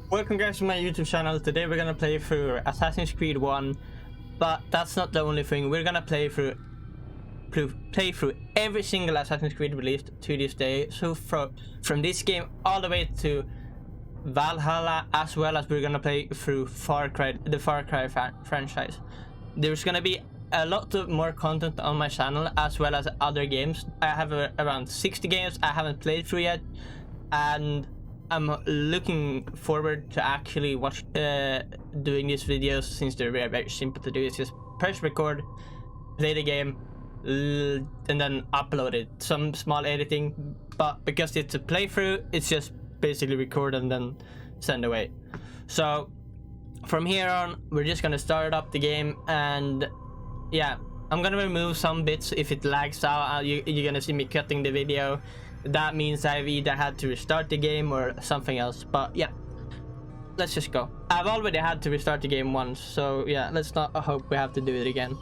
Welcome guys to my YouTube channel. Today we're gonna play through Assassin's Creed 1, but that's not the only thing. We're gonna play through every single Assassin's Creed released to this day. So from this game all the way to Valhalla, as well as we're gonna play through the Far Cry franchise. There's gonna be a lot of more content on my channel, as well as other games. I have around 60 games I haven't played through yet, and I'm looking forward to actually doing these videos, since they're very, very simple to do. It's just press record, play the game, and then upload it. Some small editing, but because it's a playthrough, it's just basically record and then send away. So from here on, we're just gonna start up the game, and yeah, I'm gonna remove some bits if it lags out. You're gonna see me cutting the video. That means I've either had to restart the game or something else, but yeah, let's just go. I've already had to restart the game once, so yeah, let's not hope we have to do it again.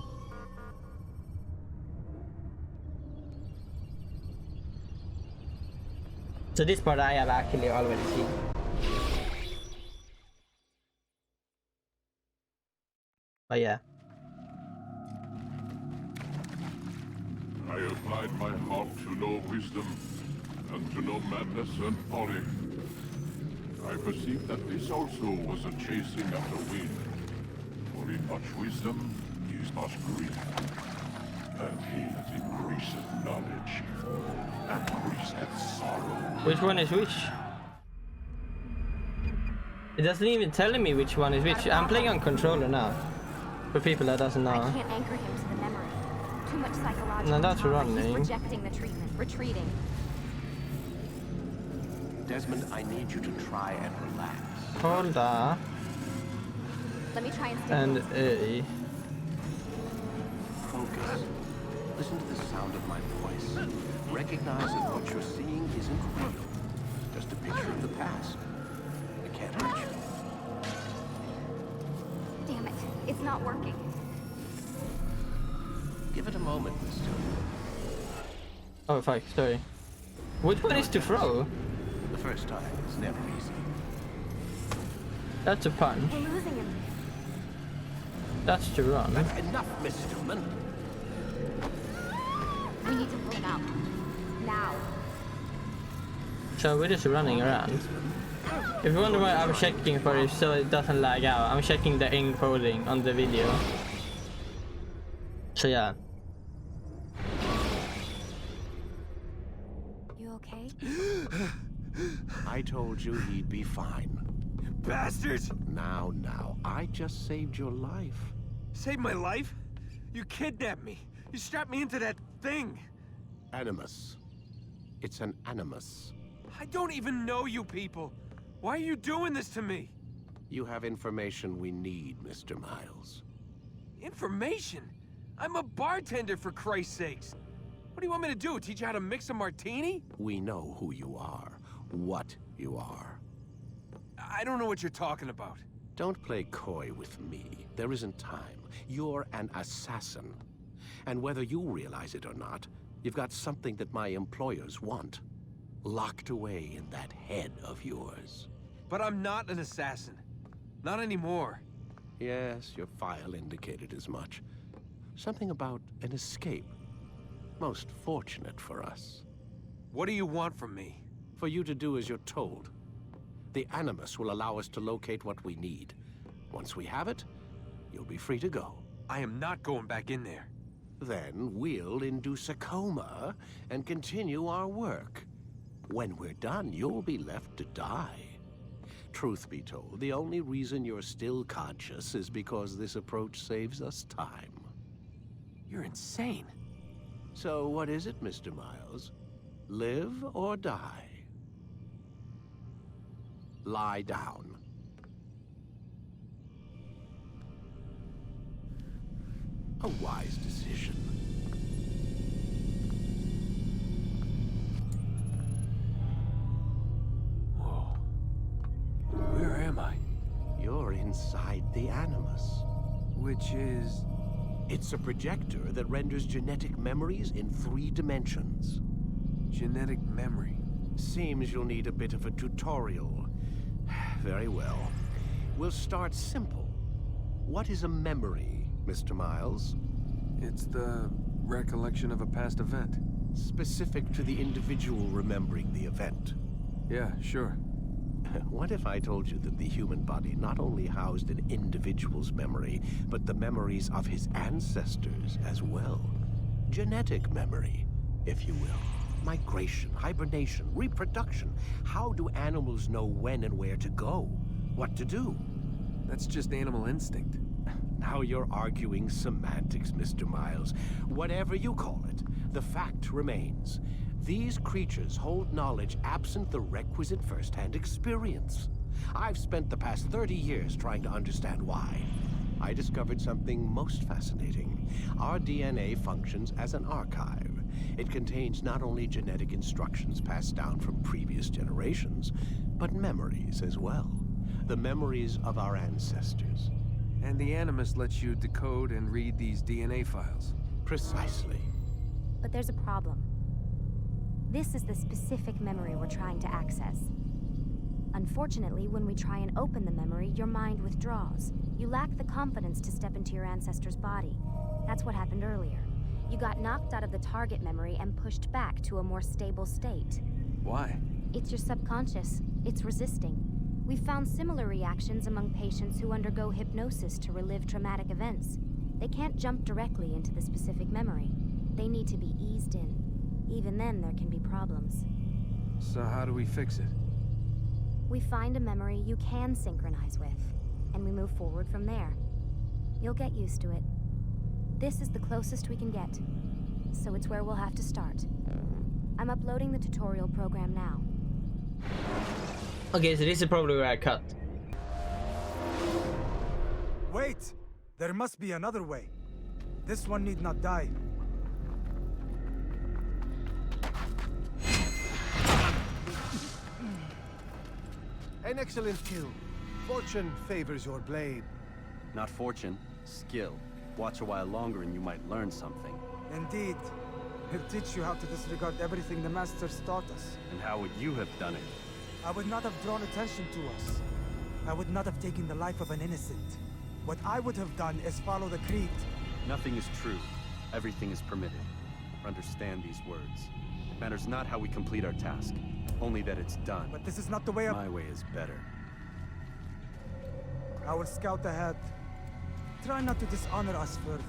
So this part I have actually already seen. But yeah. I applied my heart to know wisdom, and to know madness and folly. I perceived that this also was a chasing after wind. For in much wisdom is much grief, and he that increaseth knowledge increaseth sorrow. Which one is which? It doesn't even tell me which one is which. I'm playing on controller now, for people that doesn't know. I can't anchor him to the memory. Too much psychological. No, that's trauma. running. He's rejecting the treatment, retreating. Desmond, I need you to try and relax. Hold on. Let me try and And stimulate. Focus. Listen to the sound of my voice. Recognize that what you're seeing isn't real. Just a picture of the past. It can't hurt you. Damn it, it's not working. Give it a moment, mister. Oh fuck, sorry. Which one is to throw? The first time is never easy. That's a punch. We're losing him. That's to run. That's enough, Miss Stillman. We need to pull him out. Now. So we're just running around. If you wonder why I'm checking for it so it doesn't lag out, I'm checking the encoding on the video. So yeah. You okay? I told you he'd be fine. Bastards! Now, I just saved your life. Saved my life? You kidnapped me. You strapped me into that thing. Animus. It's an animus. I don't even know you people. Why are you doing this to me? You have information we need, Mr. Miles. Information? I'm a bartender, for Christ's sakes. What do you want me to do? Teach you how to mix a martini? We know who you are, what you are. I don't know what you're talking about. Don't play coy with me. There isn't time. You're an assassin. And whether you realize it or not, you've got something that my employers want. Locked away in that head of yours. But I'm not an assassin. Not anymore. Yes, your file indicated as much. Something about an escape. Most fortunate for us. What do you want from me? For you to do as you're told. The Animus will allow us to locate what we need. Once we have it, you'll be free to go. I am not going back in there. Then we'll induce a coma and continue our work. When we're done, you'll be left to die. Truth be told, the only reason you're still conscious is because this approach saves us time. You're insane. So what is it, Mr. Miles? Live or die? Lie down. A wise decision. Whoa. Where am I? You're inside the Animus. Which is... It's a projector that renders genetic memories in 3 dimensions. genetic memory. Seems you'll need a bit of a tutorial. Very well. We'll start simple. What is a memory, Mr. Miles? It's the recollection of a past event. Specific to the individual remembering the event. Yeah, sure. What if I told you that the human body not only housed an individual's memory, but the memories of his ancestors as well? Genetic memory, if you will. Migration, hibernation, reproduction. How do animals know when and where to go? What to do? That's just animal instinct. Now you're arguing semantics, Mr. Miles. Whatever you call it, the fact remains. These creatures hold knowledge absent the requisite first-hand experience. I've spent the past 30 years trying to understand why. I discovered something most fascinating. Our DNA functions as an archive. It contains not only genetic instructions passed down from previous generations, but memories as well. The memories of our ancestors. And the Animus lets you decode and read these DNA files. Precisely. But there's a problem. This is the specific memory we're trying to access. Unfortunately, when we try and open the memory, your mind withdraws. You lack the confidence to step into your ancestor's body. That's what happened earlier. You got knocked out of the target memory and pushed back to a more stable state. Why? It's your subconscious. It's resisting. We've found similar reactions among patients who undergo hypnosis to relive traumatic events. They can't jump directly into the specific memory. They need to be eased in. Even then, there can be problems. So how do we fix it? We find a memory you can synchronize with, and we move forward from there. You'll get used to it. This is the closest we can get, so it's where we'll have to start. I'm uploading the tutorial program now. Okay, so this is probably where I cut. Wait! There must be another way. This one need not die. An excellent kill. Fortune favors your blade. Not fortune, skill. Watch a while longer and you might learn something. Indeed. He'll teach you how to disregard everything the Masters taught us. And how would you have done it? I would not have drawn attention to us. I would not have taken the life of an innocent. What I would have done is follow the creed. Nothing is true. Everything is permitted. Understand these words. It matters not how we complete our task, only that it's done. But this is not the way My way is better. I will scout ahead. Try not to dishonor us further.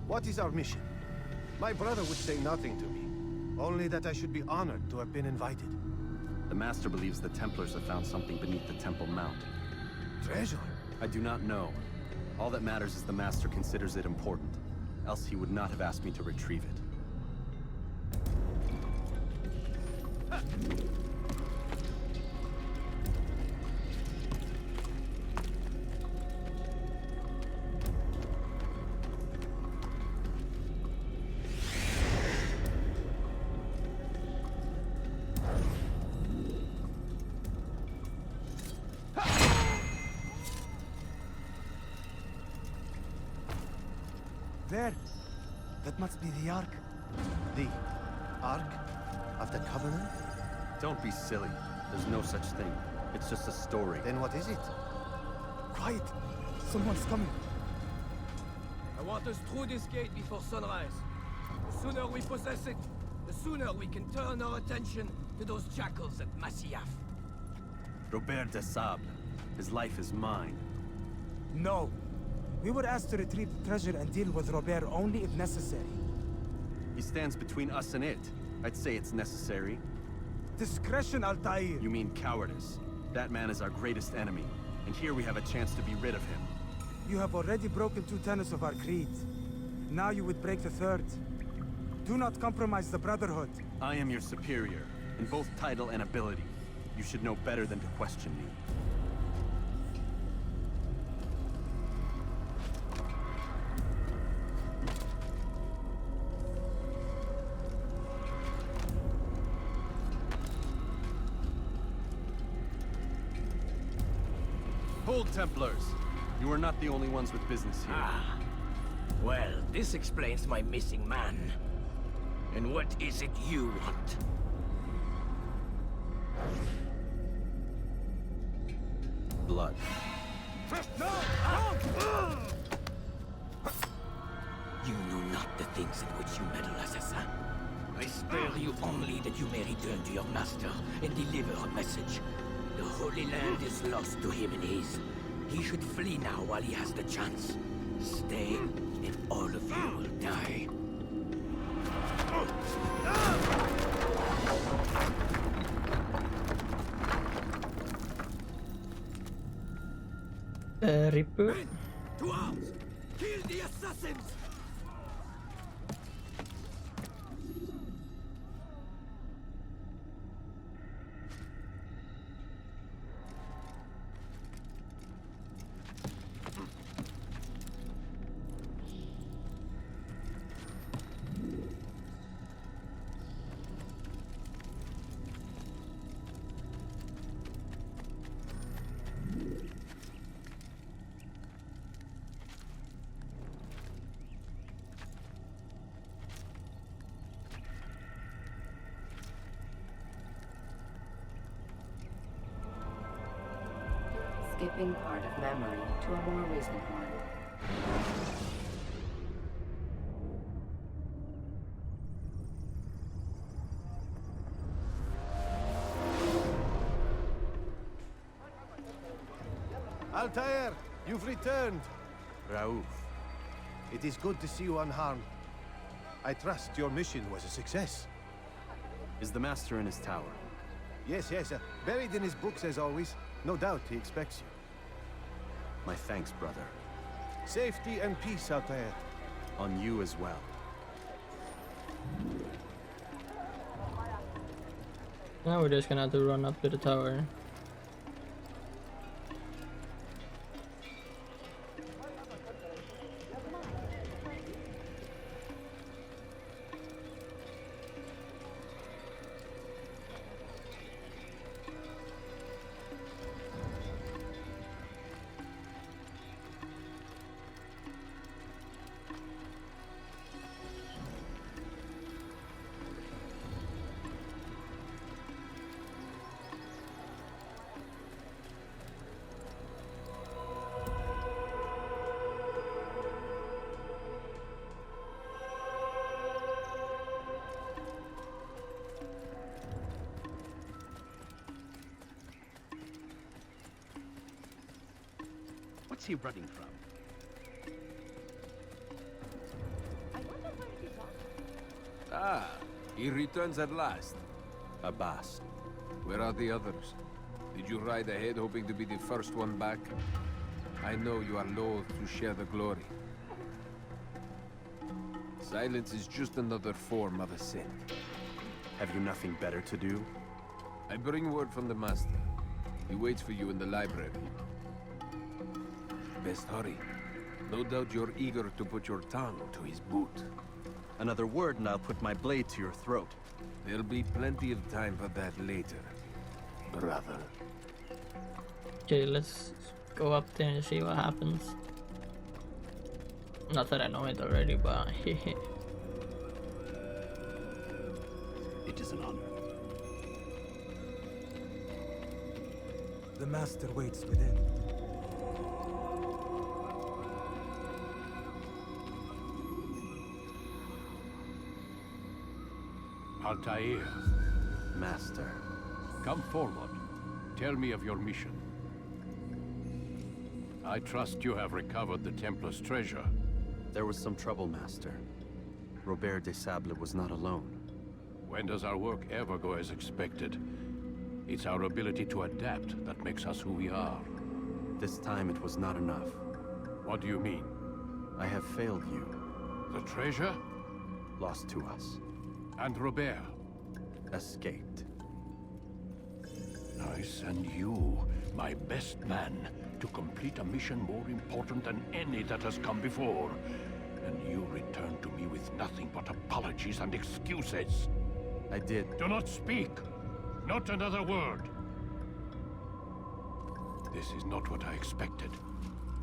What is our mission? My brother would say nothing to me. Only that I should be honored to have been invited. The Master believes the Templars have found something beneath the Temple Mount. Treasure? I do not know. All that matters is the Master considers it important. Else he would not have asked me to retrieve it. There! That must be the Ark. The Ark of the Covenant? Don't be silly. There's no such thing. It's just a story. Then what is it? Quiet! Someone's coming. I want us through this gate before sunrise. The sooner we possess it, the sooner we can turn our attention to those jackals at Masyaf. Robert de Sable. His life is mine. No. We were asked to retrieve the treasure and deal with Robert only if necessary. He stands between us and it. I'd say it's necessary. Discretion, Altair! You mean cowardice. That man is our greatest enemy, and here we have a chance to be rid of him. You have already broken 2 tenets of our creed. Now you would break the 3rd. Do not compromise the Brotherhood. I am your superior, in both title and ability. You should know better than to question me. Hold, Templars! You are not the only ones with business here. Ah. Well, this explains my missing man. And what is it you want? blood. You know not the things in which you meddle, assassin. I spare you only that you may return to your master and deliver a message. The Holy Land is lost to him and his. He should flee now while he has the chance. Stay, and all of you will die. Ripper. To arms! Kill the assassins! Skipping part of memory to a more recent one. Altair, you've returned. Raouf. It is good to see you unharmed. I trust your mission was a success. Is the Master in his tower? Yes, yes, buried in his books as always. No doubt he expects you. My thanks, brother. Safety and peace, Altair. On you as well. Now we're just gonna have to run up to the tower. What's he running from? Ah, he returns at last. Abbas. Where are the others? Did you ride ahead hoping to be the first one back? I know you are loath to share the glory. Silence is just another form of a sin. Have you nothing better to do? I bring word from the Master. He waits for you in the library. Best hurry. No doubt you're eager to put your tongue to his boot. Another word and I'll put my blade to your throat. There'll be plenty of time for that later, brother. Okay, let's go up there and see what happens. Not that I know it already, but It is an honor. The Master waits within. Altair, Master. come forward. Tell me of your mission. I trust you have recovered the Templar's treasure. There was some trouble, Master. Robert de Sable was not alone. When does our work ever go as expected? It's our ability to adapt that makes us who we are. This time it was not enough. What do you mean? I have failed you. The treasure? Lost to us. And Robert? Escaped. I send you, my best man, to complete a mission more important than any that has come before. And you return to me with nothing but apologies and excuses. I did. Do not speak! Not another word! This is not what I expected.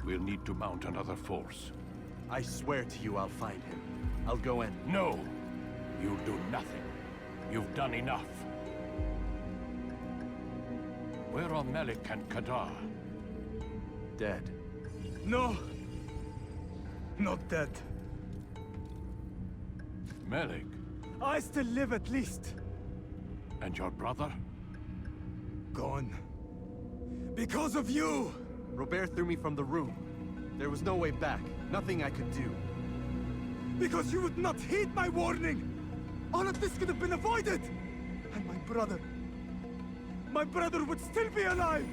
We'll need to mount another force. I swear to you I'll find him. I'll go in. No! You'll do nothing. You've done enough. Where are Melik and Kadar? dead. No. Not dead. Melik, I still live at least. and your brother? Gone. Because of you! Robert threw me from the room. There was no way back. Nothing I could do. Because you would not heed my warning! All of this could have been avoided! And my brother would still be alive!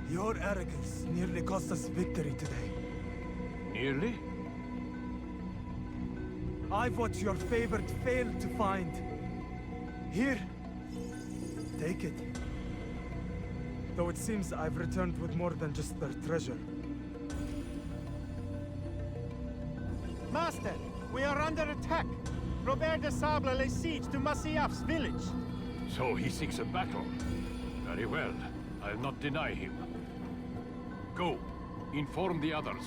Your arrogance nearly cost us victory today. Nearly? I've what your favorite failed to find. Here, take it. Though it seems I've returned with more than just their treasure. Master, we are under attack. Robert de Sable lays siege to Masyaf's village. So he seeks a battle. Very well. I'll not deny him. Go. Inform the others.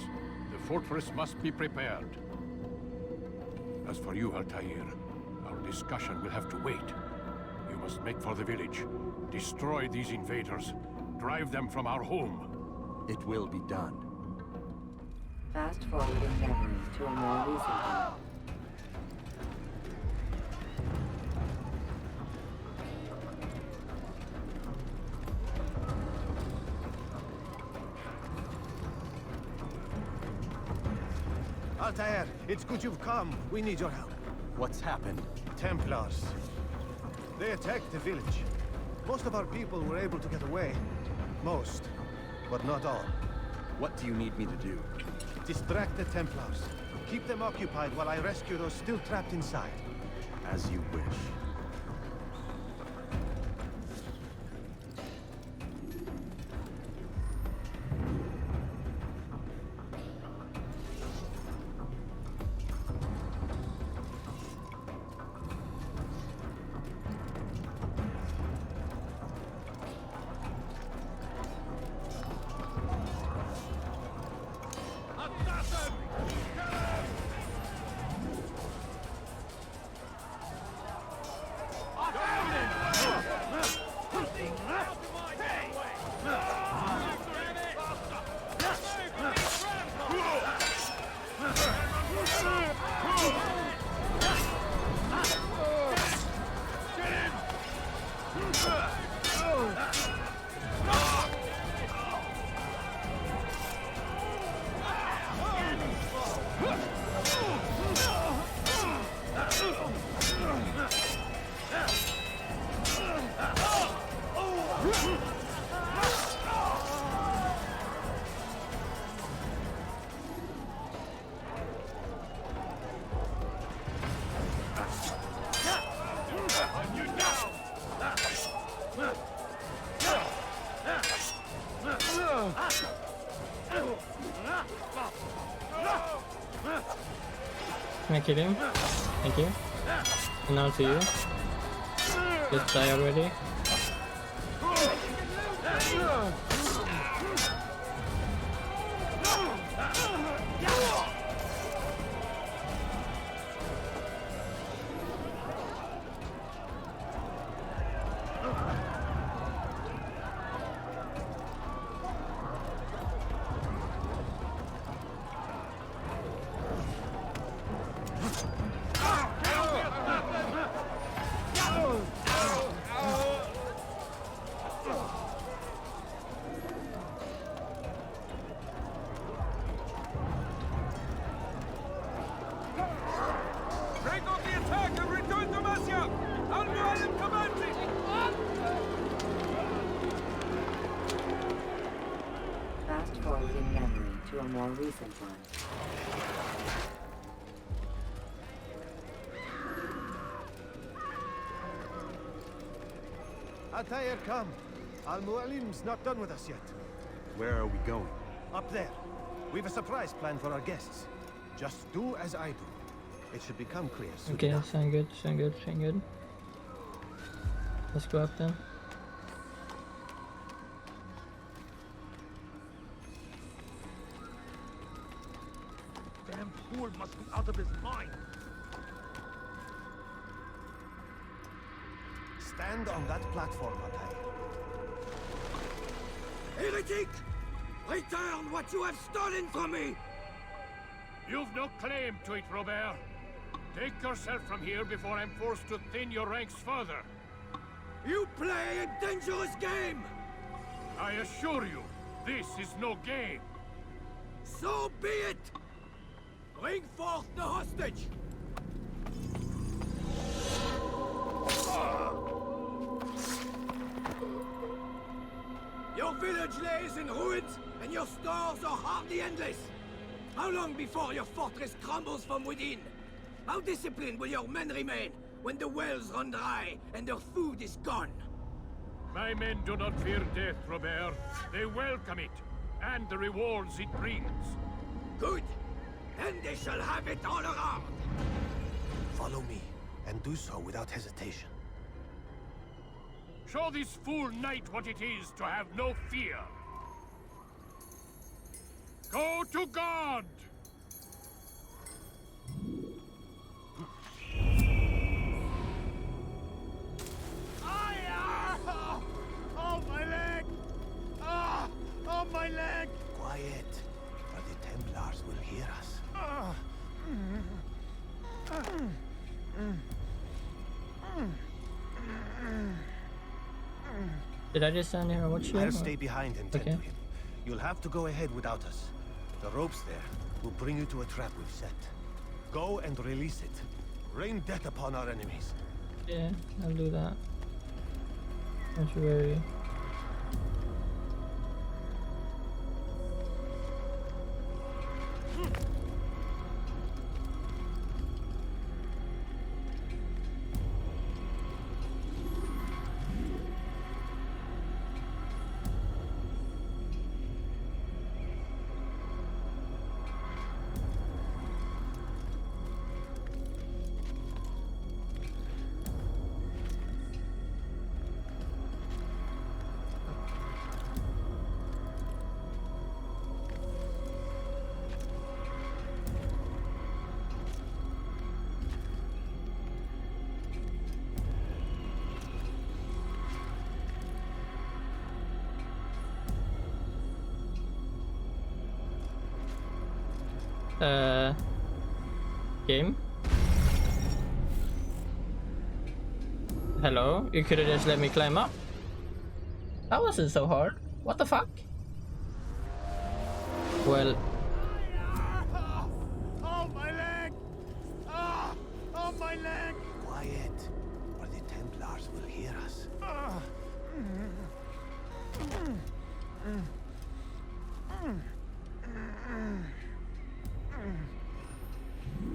The fortress must be prepared. As for you, Altair, our discussion will have to wait. You must make for the village. Destroy these invaders. Drive them from our home. It will be done. Fast forwarding memory to a more recent one. Altair, it's good you've come. We need your help. What's happened? Templars. They attacked the village. Most of our people were able to get away. Most, but not all. What do you need me to do? Distract the Templars. Keep them occupied while I rescue those still trapped inside. As you wish. Can I kill him? Thank you. And now to you. Just die already. Fast forwarding memory to a more recent one. Altair, come. Al-Mualim's not done with us yet. Where are we going? Up there. We've a surprise plan for our guests. Just do as I do. It should become clear soon Okay, enough. sound good, sound good, sound good. Let's go up then. Damn fool must be out of his mind. Stand on that platform, Altair. Heretic! Return what you have stolen from me! You've no claim to it, Robert. Take yourself from here before I'm forced to thin your ranks further. You play a dangerous game! I assure you, this is no game. So be it! Bring forth the hostage! Your village lays in ruins, and your stores are hardly endless. How long before your fortress crumbles from within? How disciplined will your men remain when the wells run dry and their food is gone? My men do not fear death, Robert. They welcome it, and the rewards it brings. Good. Then they shall have it all around. Follow me, and do so without hesitation. Show this fool knight what it is to have no fear. Go to God! Oh, my leg! Oh, my leg! Quiet, or the Templars will hear us. Did I just stand here and watch you? I'll stay behind and tend Okay. to him. You'll have to go ahead without us. The ropes there will bring you to a trap we've set. Go and release it. Rain death upon our enemies. Yeah, I'll do that. Don't you worry. Game? Hello? You could've just let me climb up? That wasn't so hard. What the fuck? Well... Oh, my leg! Oh, my leg! Quiet, or the Templars will hear us.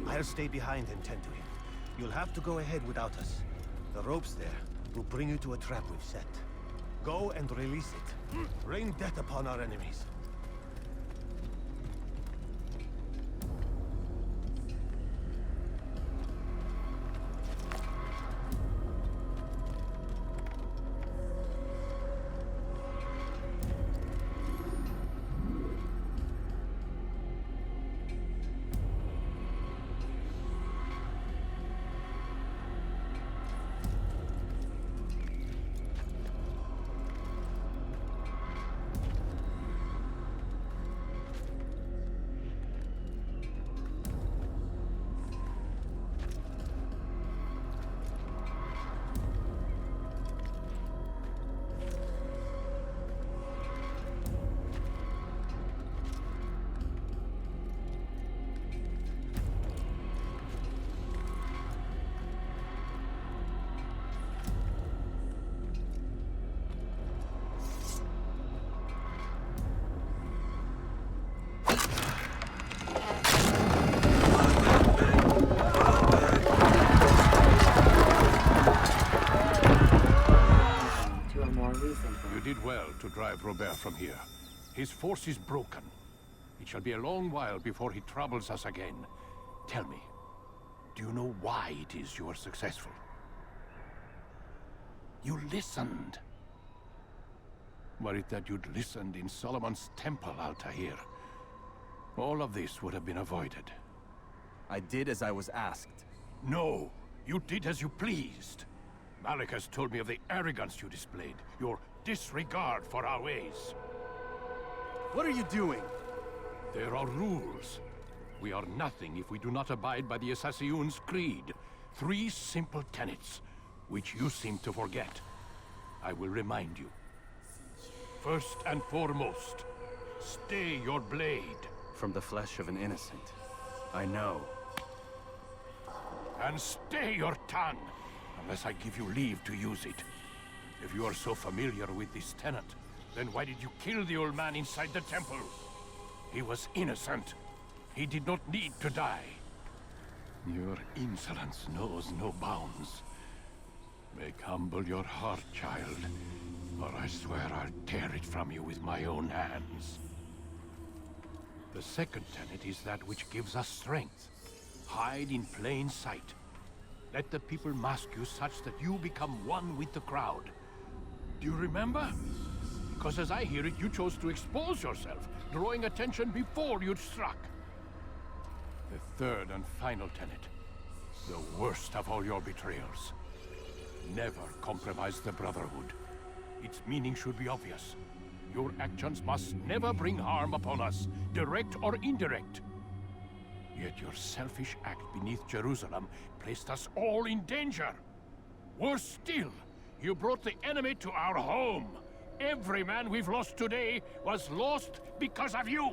I'll stay behind and tend to him. You'll have to go ahead without us. The ropes there will bring you to a trap we've set. Go and release it. Rain death upon our enemies. You did well to drive Robert from here. His force is broken. It shall be a long while before he troubles us again. Tell me, do you know why it is you are successful? You listened. Were it that you'd listened in Solomon's temple, Altair, all of this would have been avoided. I did as I was asked. No, you did as you pleased. Malik has told me of the arrogance you displayed, your disregard for our ways. What are you doing? There are rules. We are nothing if we do not abide by the Assassin's Creed. 3 simple tenets, which you seem to forget. I will remind you. First and foremost, stay your blade. From the flesh of an innocent. I know. And stay your tongue, unless I give you leave to use it. If you are so familiar with this tenet, then why did you kill the old man inside the temple? He was innocent. He did not need to die. Your insolence knows no bounds. Make humble your heart, child, or I swear I'll tear it from you with my own hands. The second tenet is that which gives us strength. Hide in plain sight. Let the people mask you such that you become one with the crowd. Do you remember? Because as I hear it, you chose to expose yourself, drawing attention before you'd struck. The third and final tenet. The worst of all your betrayals. Never compromise the Brotherhood. Its meaning should be obvious. Your actions must never bring harm upon us, direct or indirect. Yet your selfish act beneath Jerusalem placed us all in danger. Worse still, you brought the enemy to our home. Every man we've lost today was lost because of you.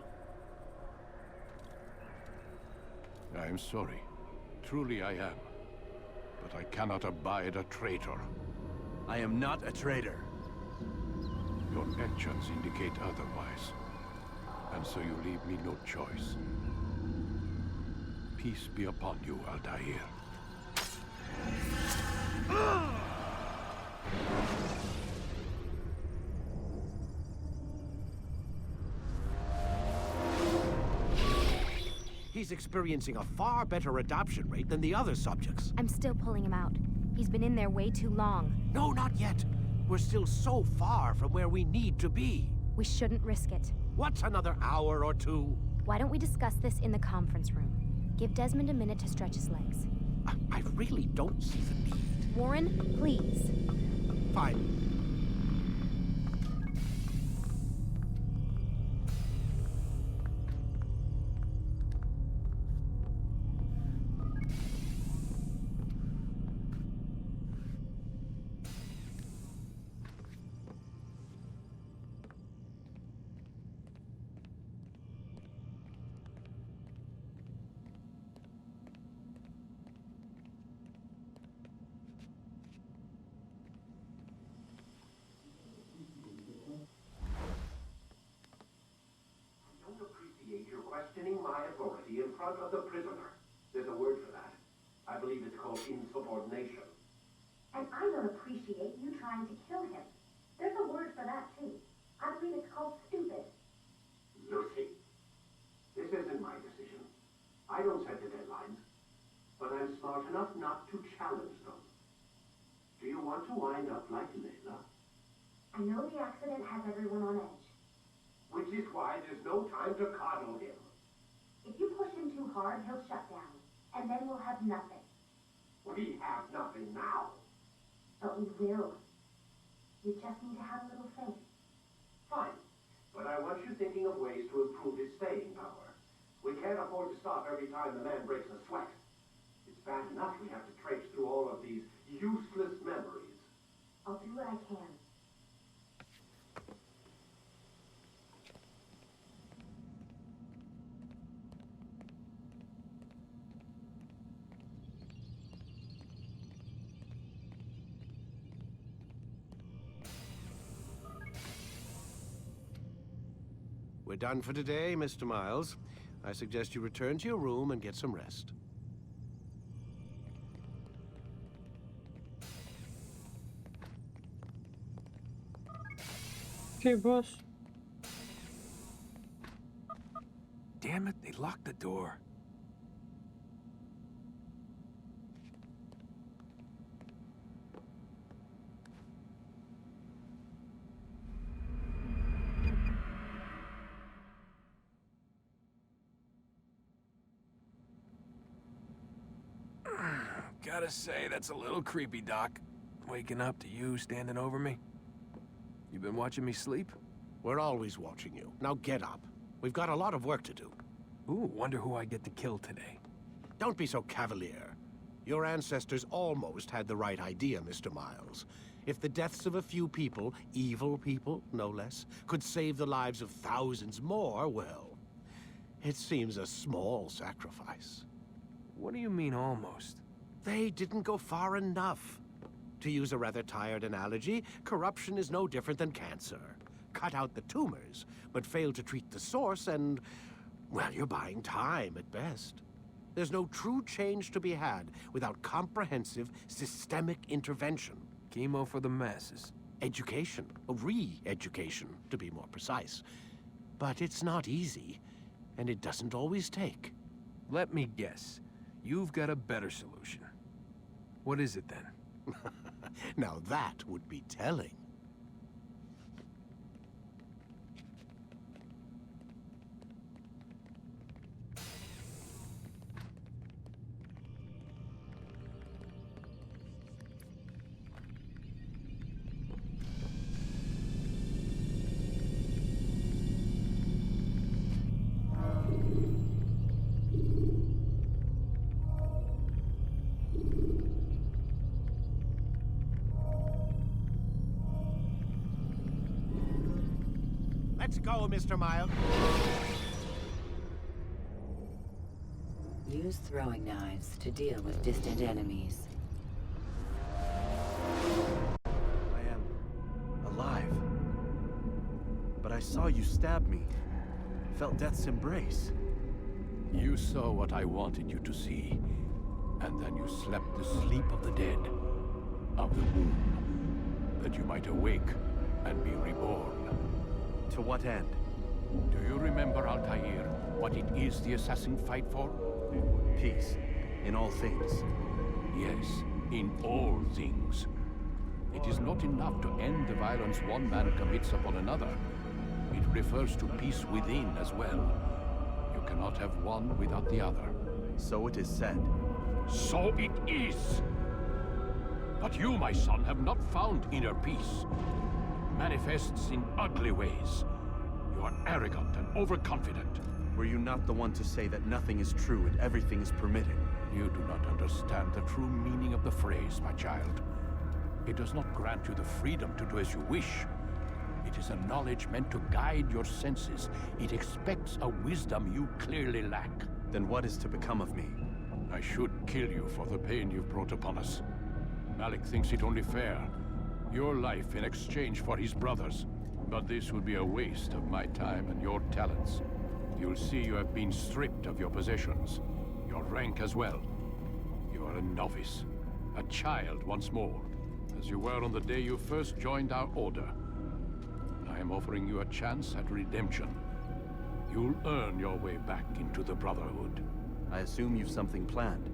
I am sorry. Truly I am. But I cannot abide a traitor. I am not a traitor. Your actions indicate otherwise. And so you leave me no choice. Peace be upon you, Altair. He's experiencing a far better adoption rate than the other subjects. I'm still pulling him out. He's been in there way too long. No, not yet. We're still so far from where we need to be. We shouldn't risk it. What's another hour or two? Why don't we discuss this in the conference room? Give Desmond a minute to stretch his legs. I really don't see the need. Warren, please. Fine. You're questioning my authority in front of the prisoner. There's a word for that. I believe it's called insubordination. And I don't appreciate you trying to kill him. There's a word for that, too. I believe it's called stupid. Lucy, this isn't my decision. I don't set the deadlines. But I'm smart enough not to challenge them. Do you want to wind up like Layla? I know the accident has everyone on edge. Which is why there's no time to coddle him. If you push him too hard, he'll shut down. And then we'll have nothing. We have nothing now. But we will. You just need to have a little faith. Fine. But I want you thinking of ways to improve his staying power. We can't afford to stop every time the man breaks a sweat. It's bad enough we have to traipse through all of these useless memories. I'll do what I can. We're done for today, Mr. Miles. I suggest you return to your room and get some rest. Okay, boss. Damn it, they locked the door. Gotta say, that's a little creepy, Doc. Waking up to you standing over me. You been watching me sleep? We're always watching you. Now get up. We've got a lot of work to do. Ooh, wonder who I get to kill today. Don't be so cavalier. Your ancestors almost had the right idea, Mr. Miles. If the deaths of a few people, evil people, no less, could save the lives of thousands more, well, it seems a small sacrifice. What do you mean, almost? They didn't go far enough. To use a rather tired analogy, corruption is no different than cancer. Cut out the tumors, but fail to treat the source and, well, you're buying time at best. There's no true change to be had without comprehensive, systemic intervention. Chemo for the masses. Education, re-education, to be more precise. But it's not easy, and it doesn't always take. Let me guess. You've got a better solution. What is it then? Now that would be telling. Let's go, Mr. Miles. Use throwing knives to deal with distant enemies. I am alive. But I saw you stab me. Felt death's embrace. You saw what I wanted you to see. And then you slept the sleep of the dead. Of the womb. That you might awake and be reborn. To what end? Do you remember, Altair, what it is the assassin fight for? Peace. In all things. Yes, in all things. It is not enough to end the violence one man commits upon another. It refers to peace within as well. You cannot have one without the other. So it is said. So it is! But you, my son, have not found inner peace. Manifests in ugly ways. You are arrogant and overconfident. Were you not the one to say that nothing is true and everything is permitted? You do not understand the true meaning of the phrase, my child. It does not grant you the freedom to do as you wish. It is a knowledge meant to guide your senses. It expects a wisdom you clearly lack. Then what is to become of me? I should kill you for the pain you've brought upon us. Malik thinks it only fair. Your life in exchange for his brother's. But this would be a waste of my time and your talents. You'll see you have been stripped of your possessions. Your rank as well. You are a novice. A child once more. As you were on the day you first joined our order. I am offering you a chance at redemption. You'll earn your way back into the Brotherhood. I assume you've something planned.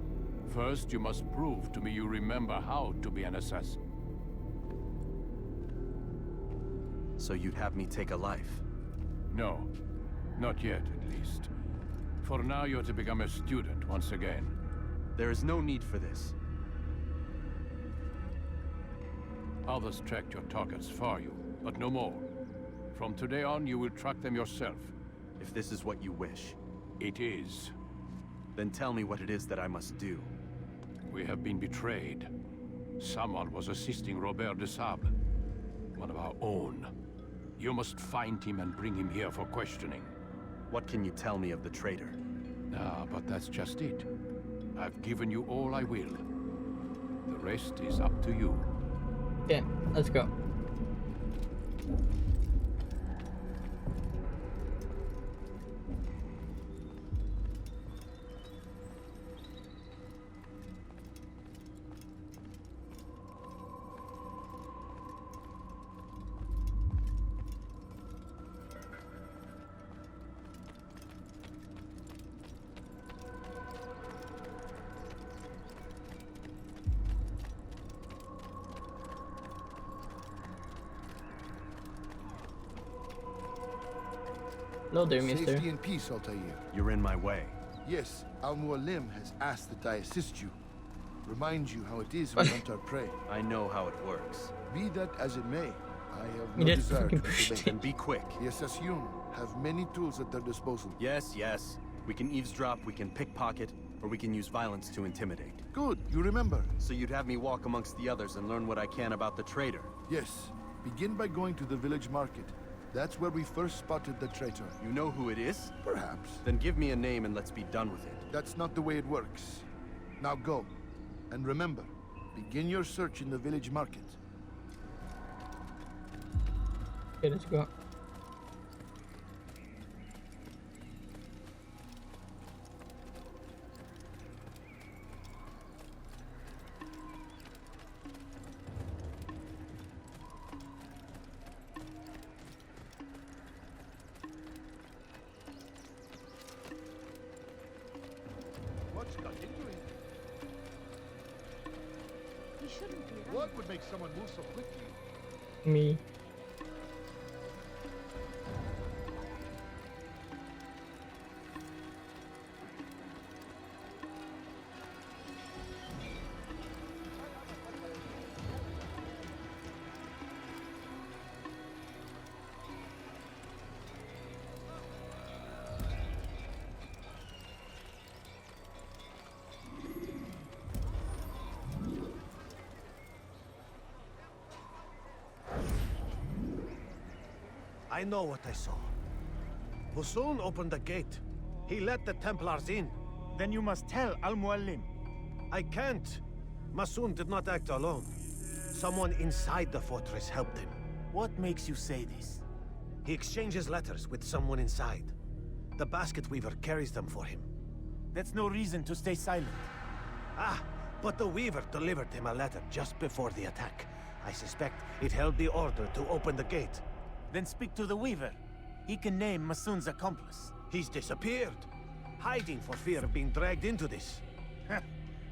First, you must prove to me you remember how to be an assassin. So you'd have me take a life? No. Not yet, at least. For now, you're to become a student once again. There is no need for this. Others tracked your targets for you, but no more. From today on, you will track them yourself. If this is what you wish. It is. Then tell me what it is that I must do. We have been betrayed. Someone was assisting Robert de Sable. One of our own. You must find him and bring him here for questioning. What can you tell me of the traitor? Ah, but that's just it. I've given you all I will. The rest is up to you. Yeah, let's go. Hello there, mister. Safety and peace, Altair. You're in my way. Yes, Al-Mualim has asked that I assist you. Remind you how it is we hunt our prey. I know how it works. Be that as it may, I have You no just desire to fucking pushed disobey. Then be quick. The Assassin have many tools at their disposal. Yes, yes. We can eavesdrop, we can pickpocket, or we can use violence to intimidate. Good, you remember. So you'd have me walk amongst the others and learn what I can about the traitor. Yes. Begin by going to the village market. That's where we first spotted the traitor. You know who it is? Perhaps. Then give me a name and let's be done with it. That's not the way it works. Now go. And remember, begin your search in the village market. Okay, let's go. What's got into him? He shouldn't be around. What would make someone move so quickly? Me. I know what I saw. Masoon opened the gate. He let the Templars in. Then you must tell Al-Mualim. I can't. Masoon did not act alone. Someone inside the fortress helped him. What makes you say this? He exchanges letters with someone inside. The basket weaver carries them for him. That's no reason to stay silent. Ah, but the weaver delivered him a letter just before the attack. I suspect it held the order to open the gate. Then speak to the Weaver. He can name Masoon's accomplice. He's disappeared, hiding for fear of being dragged into this.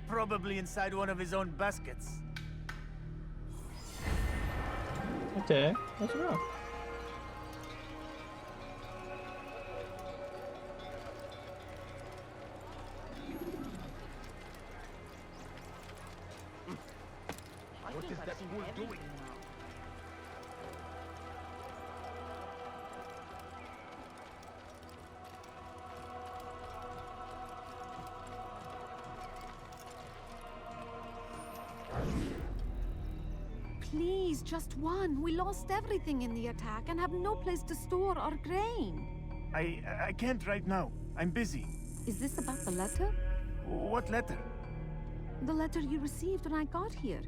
Probably inside one of his own baskets. Okay, let's go. What is that fool doing? Please, just one. We lost everything in the attack and have no place to store our grain. I can't right now. I'm busy. Is this about the letter? What letter? The letter you received when I got here.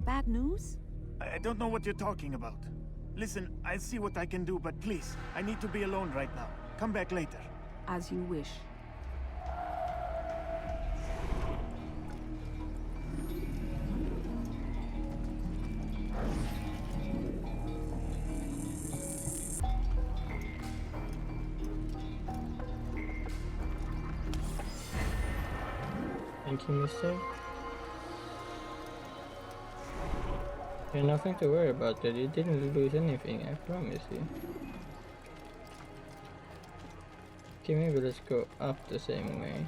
Bad news? I don't know what you're talking about. Listen, I'll see what I can do, but please, I need to be alone right now. Come back later. As you wish. Thank you, mister. You're nothing to worry about, that you didn't lose anything, I promise you. Okay, maybe let's go up the same way.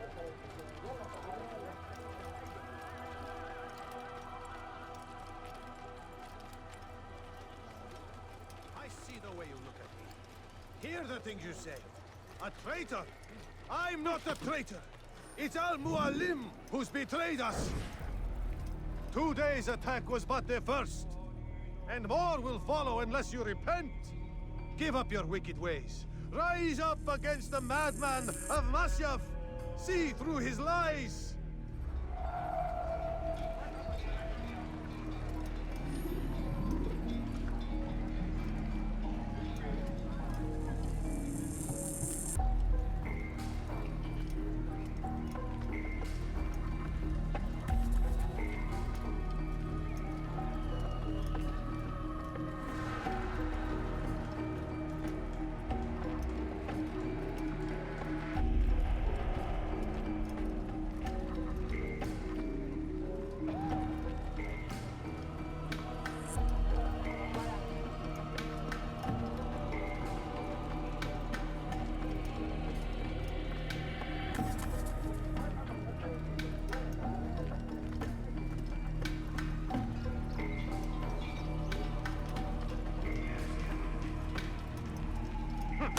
I see the way you look at me. Hear the things you say. A traitor? I'm not a traitor. It's Al-Mualim who's betrayed us. Today's attack was but the first. And more will follow unless you repent. Give up your wicked ways. Rise up against the madman of Masyaf. See through his lies.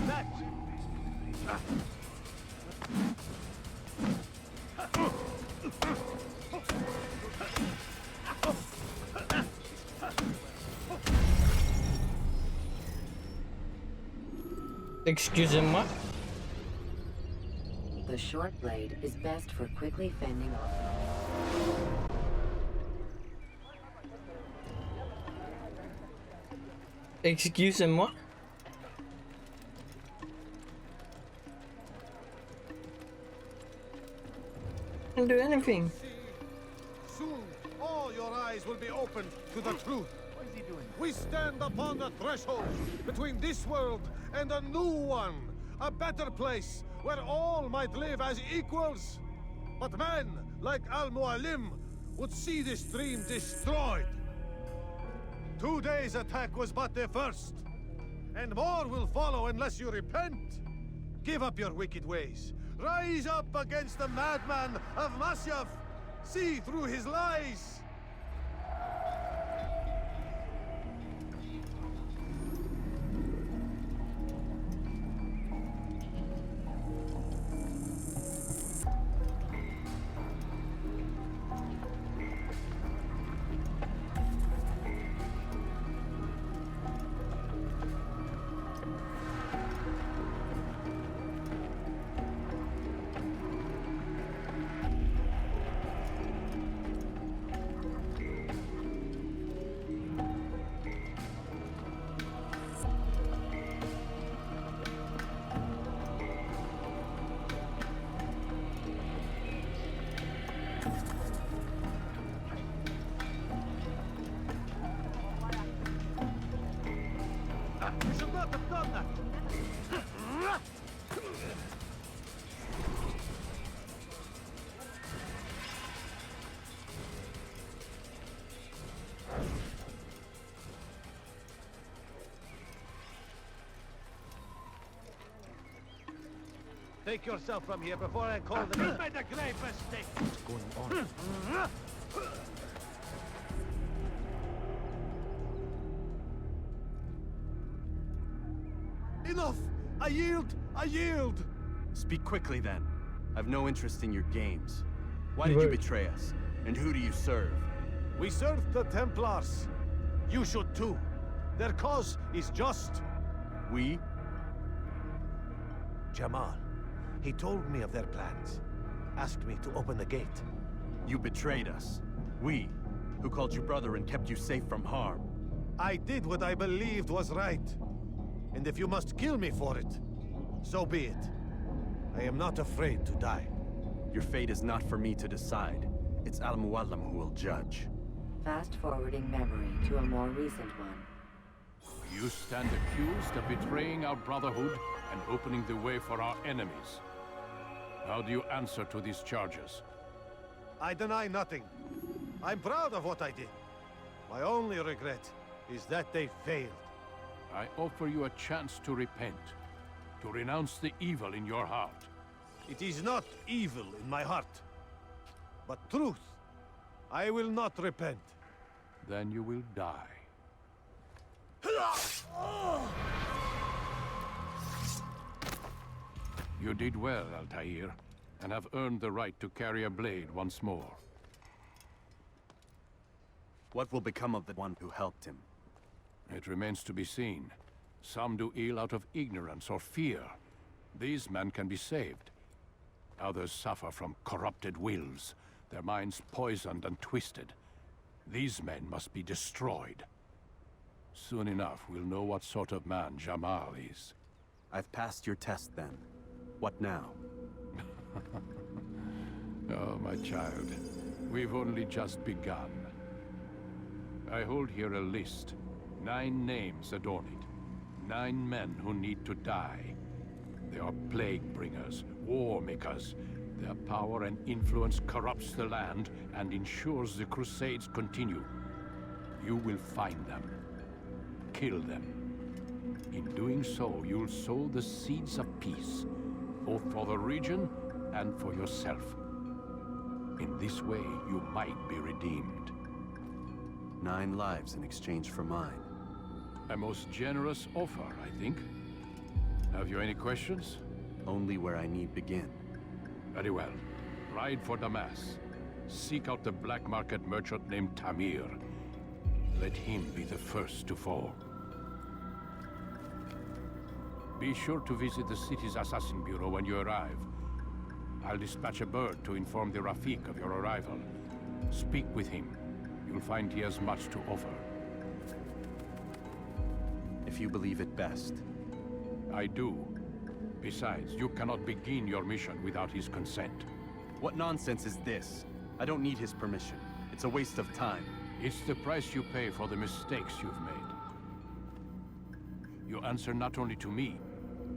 That! Excusez-moi. The short blade is best for quickly fending off. Excusez-moi. Can't do anything. Soon, all your eyes will be opened to the truth. What is he doing? We stand upon the threshold between this world and a new one. A better place where all might live as equals. But men like Al-Mualim would see this dream destroyed. Today's attack was but the first. And more will follow unless you repent. Give up your wicked ways. Rise up against the madman of Masyaf. See through his lies. You should not have done that! Take yourself from here before I call the... You made a grave mistake! What's going on? Enough! I yield! I yield! Speak quickly then. I've no interest in your games. Why did you betray us? And who do you serve? We serve the Templars. You should too. Their cause is just. We? Jamal. He told me of their plans. Asked me to open the gate. You betrayed us. We, who called you brother and kept you safe from harm. I did what I believed was right. And if you must kill me for it, so be it. I am not afraid to die. Your fate is not for me to decide. It's Al-Mualim who will judge. Fast-forwarding memory to a more recent one. You stand accused of betraying our Brotherhood and opening the way for our enemies. How do you answer to these charges? I deny nothing. I'm proud of what I did. My only regret is that they failed. I offer you a chance to repent, to renounce the evil in your heart. It is not evil in my heart, but truth. I will not repent. Then you will die. You did well, Altair, and have earned the right to carry a blade once more. What will become of the one who helped him? It remains to be seen. Some do ill out of ignorance or fear. These men can be saved. Others suffer from corrupted wills, their minds poisoned and twisted. These men must be destroyed. Soon enough, we'll know what sort of man Jamal is. I've passed your test then. What now? Oh, my child. We've only just begun. I hold here a list. 9 names adorn it. 9 men who need to die. They are plague bringers, war makers. Their power and influence corrupts the land and ensures the Crusades continue. You will find them. Kill them. In doing so, you'll sow the seeds of peace, both for the region and for yourself. In this way, you might be redeemed. 9 lives in exchange for mine. A most generous offer, I think. Have you any questions? Only where I need begin. Very well. Ride for Damas. Seek out the black market merchant named Tamir. Let him be the first to fall. Be sure to visit the city's assassin bureau when you arrive. I'll dispatch a bird to inform the Rafik of your arrival. Speak with him. You'll find he has much to offer. If you believe it best. I do. Besides, you cannot begin your mission without his consent. What nonsense is this? I don't need his permission. It's a waste of time. It's the price you pay for the mistakes you've made. You answer not only to me,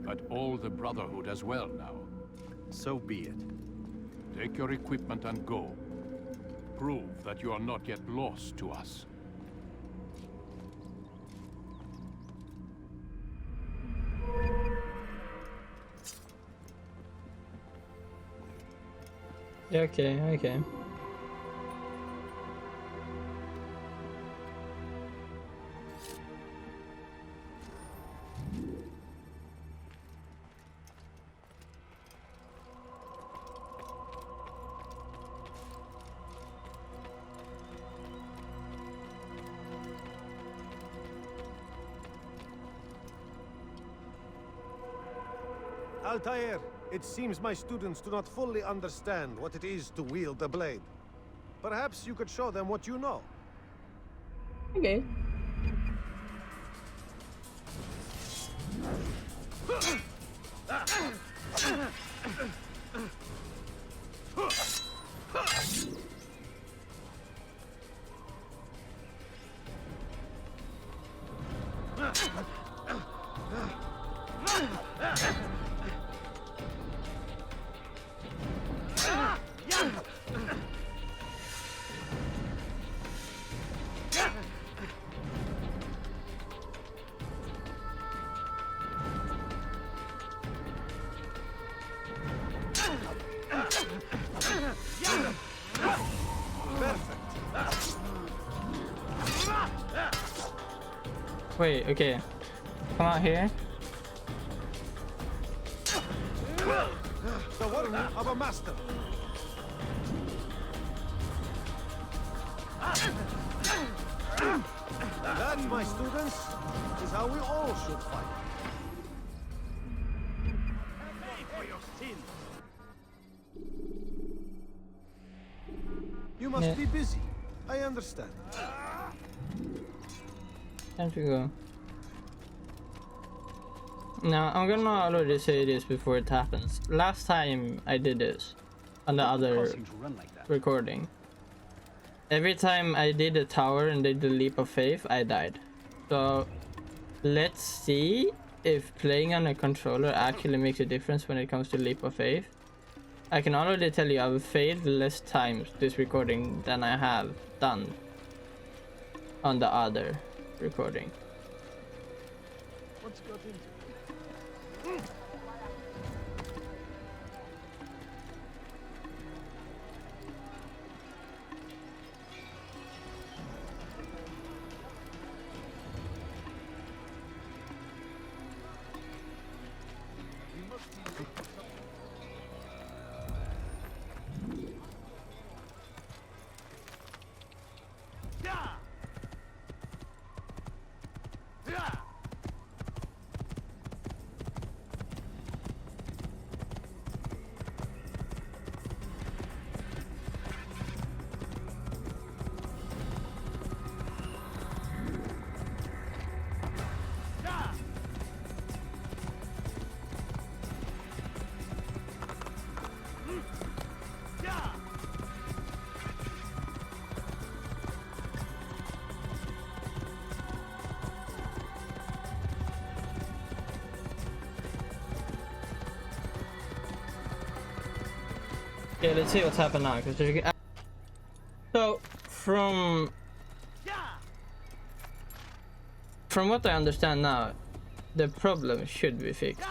but all the Brotherhood as well now. So be it. Take your equipment and go. Prove that you are not yet lost to us. Okay, okay. Altair, it seems my students do not fully understand what it is to wield a blade. Perhaps you could show them what you know. Okay. Wait, okay. Come out here. The word of a master. That, my students, is how we all should fight. Pay for your sins. You must be busy. I understand. Time to go. Now, I'm gonna already say this before it happens. Last time I did this on the other recording, every time I did a tower and did the leap of faith, I died. So let's see if playing on a controller actually makes a difference when it comes to leap of faith. I can already tell you I've failed less times this recording than I have done on the other recording. What's got into it? Okay, let's see what's happened now. So, from what I understand now, the problem should be fixed.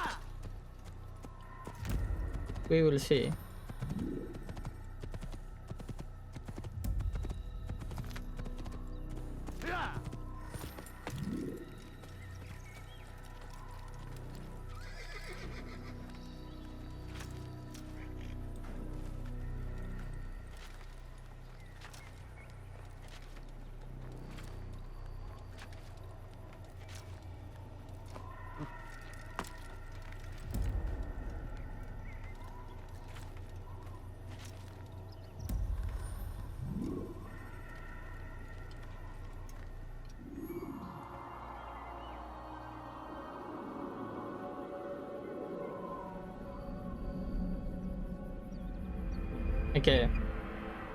We will see. Okay.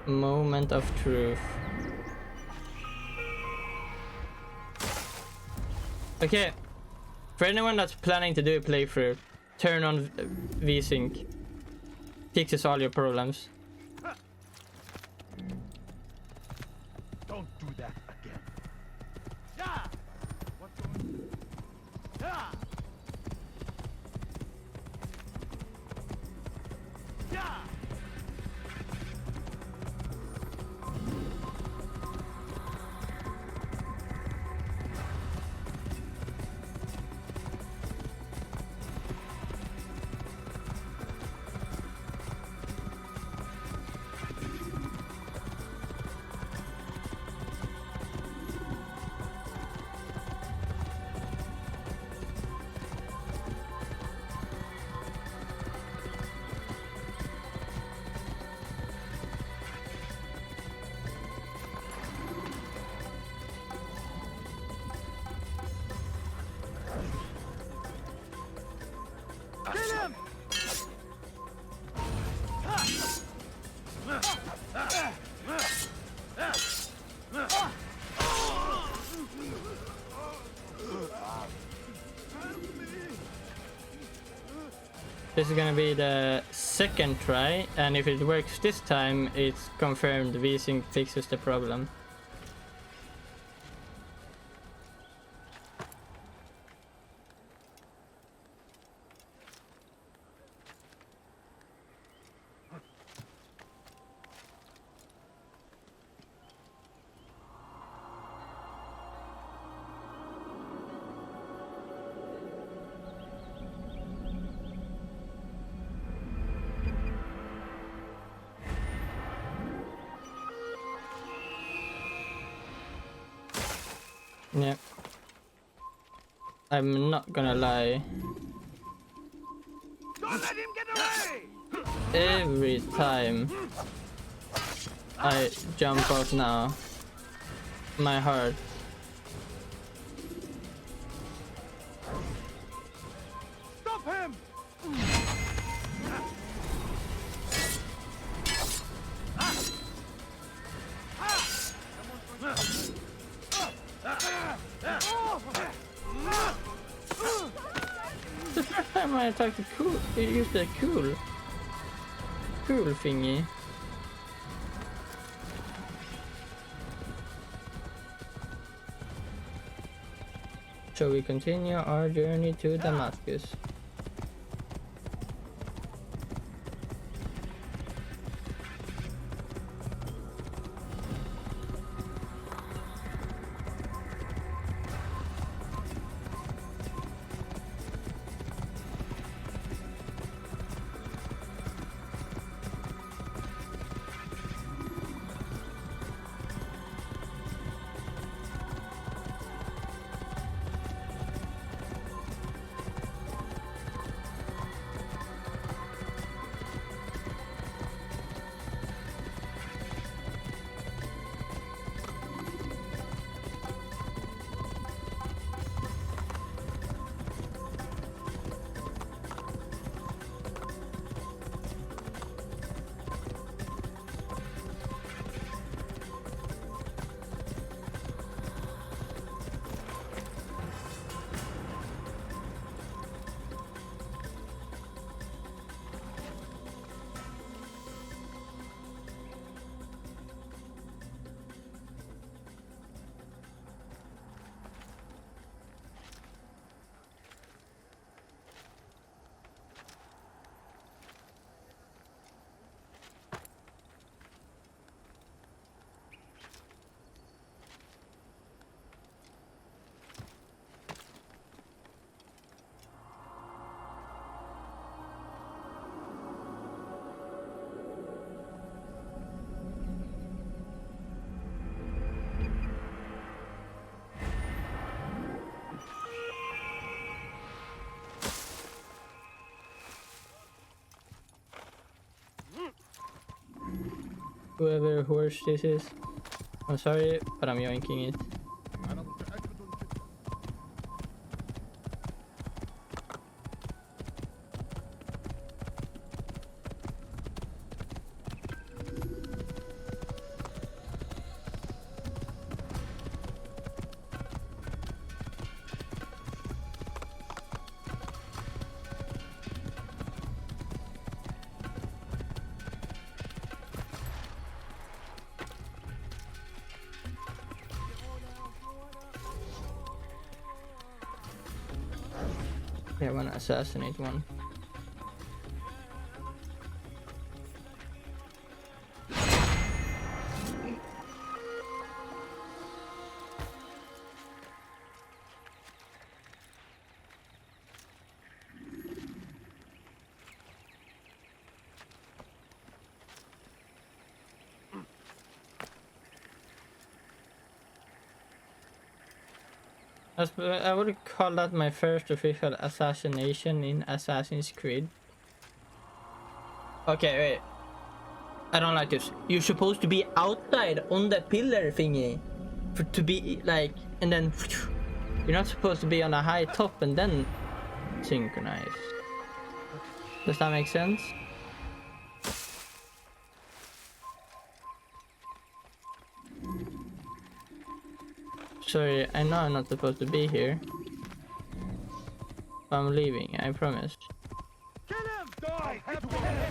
Moment of truth. Okay. For anyone that's planning to do a playthrough, turn on VSync. Fixes all your problems. Don't do that again. Yeah! What's going on? Yeah! Yeah! This is gonna be the second try, and if it works this time, it's confirmed VSync fixes the problem. Yeah. I'm not gonna lie. Don't let him get away! Every time I jump out now, my heart. Stop him! The first time I attacked the cool, you used the cool thingy. So we continue our journey to Damascus. Whoever horse this is, I'm sorry, but I'm yoinking it. Yeah, I wanna assassinate one. I would call that my first official assassination in Assassin's Creed. Okay, wait. I don't like this. You're supposed to be outside on the pillar thingy. To be like, and then you're not supposed to be on a high top and then synchronize. Does that make sense? Sorry, I know I'm not supposed to be here. But I'm leaving, I promise.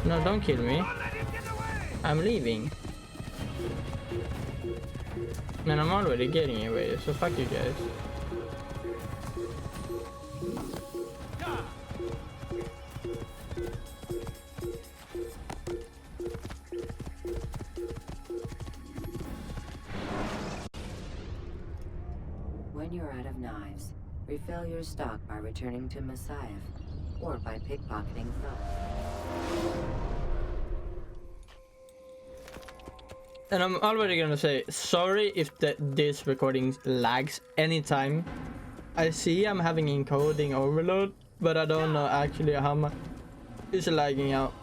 No, don't kill me. I'm leaving. Man, I'm already getting away, so fuck you guys. When you're out of knives, refill your stock by returning to Masyaf, or by pickpocketing Thoth. And I'm already gonna say, sorry if this recording lags anytime. I see I'm having encoding overload, but I don't know actually how much it's lagging out.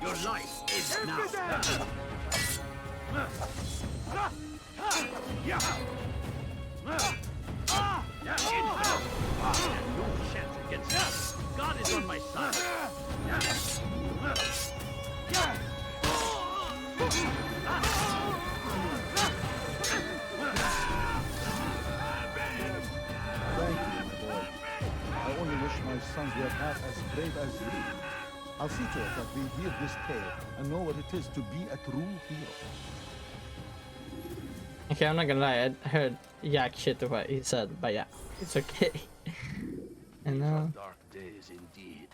Your life is now spent. No chance against us. God is on my side. Thank you, my boy. I only wish my sons were half as brave as you. I'll see to it that they hear this tale and know what it is to be a true hero. Okay, I'm not gonna lie, I heard jack shit of what he said, but yeah, it's okay. I know. Dark days indeed.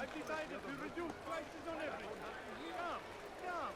I've decided to reduce prices on everything. Come, come.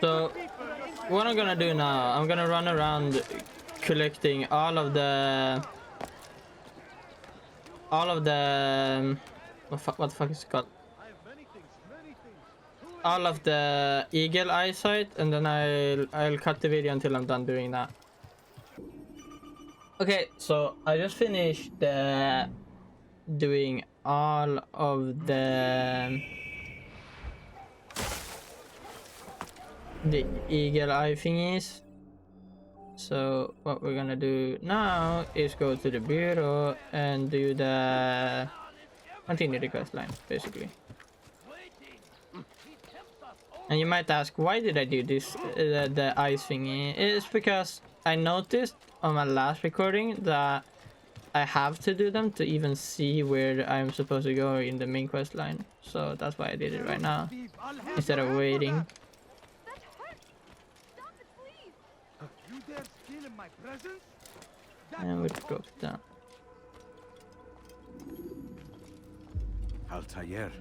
So what I'm gonna do now, I'm gonna run around collecting all of the what the fuck is it called? All of the eagle eyesight, and then I'll cut the video until I'm done doing that. Okay, so I just finished doing all of the eagle eye thingies. So what we're gonna do now is go to the bureau and do the continue the quest line, basically. And you might ask, why did I do this, the ice thingy? It's because I noticed on my last recording that I have to do them to even see where I'm supposed to go in the main quest line. So that's why I did it right now, instead of waiting. You dare steal in my presence? And we'll drop down. Altair,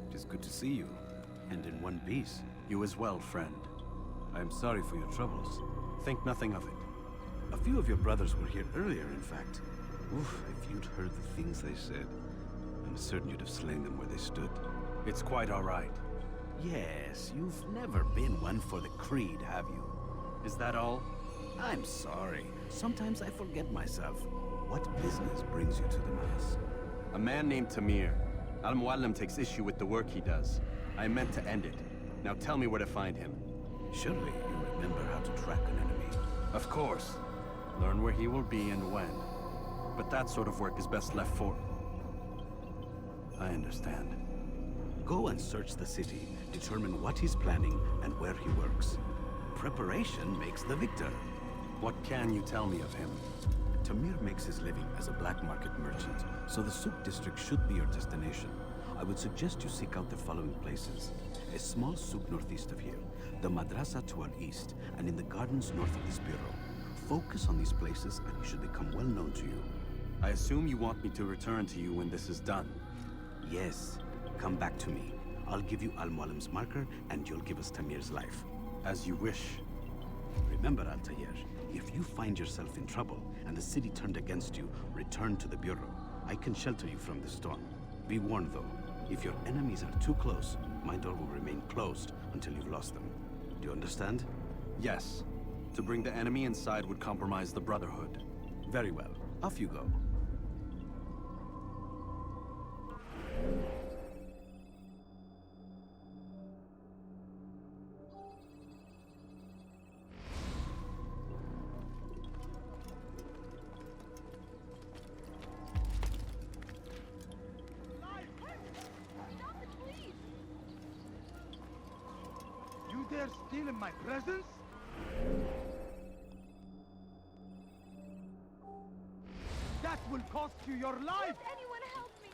it is good to see you, and in one piece. You as well, friend. I am sorry for your troubles. Think nothing of it. A few of your brothers were here earlier, in fact. Oof, if you'd heard the things they said, I'm certain you'd have slain them where they stood. It's quite all right. Yes, you've never been one for the creed, have you? Is that all? I'm sorry. Sometimes I forget myself. What business brings you to the Mass? A man named Tamir. Al-Mualim takes issue with the work he does. I meant to end it. Now tell me where to find him. Surely you remember how to track an enemy. Of course. Learn where he will be and when. But that sort of work is best left for... I understand. Go and search the city, determine what he's planning and where he works. Preparation makes the victor. What can you tell me of him? Tamir makes his living as a black market merchant, so the Souk district should be your destination. I would suggest you seek out the following places. A small souk northeast of here, the madrasa to our east, and in the gardens north of this bureau. Focus on these places and he should become well known to you. I assume you want me to return to you when this is done. Yes. Come back to me. I'll give you Al-Mualim's marker and you'll give us Tamir's life. As you wish. Remember, Altair, if you find yourself in trouble and the city turned against you, return to the bureau. I can shelter you from the storm. Be warned though, if your enemies are too close, my door will remain closed until you've lost them. Do you understand? Yes. To bring the enemy inside would compromise the Brotherhood. Very well. Off you go. You dare steal in my presence? That will cost you your life! Anyone help me!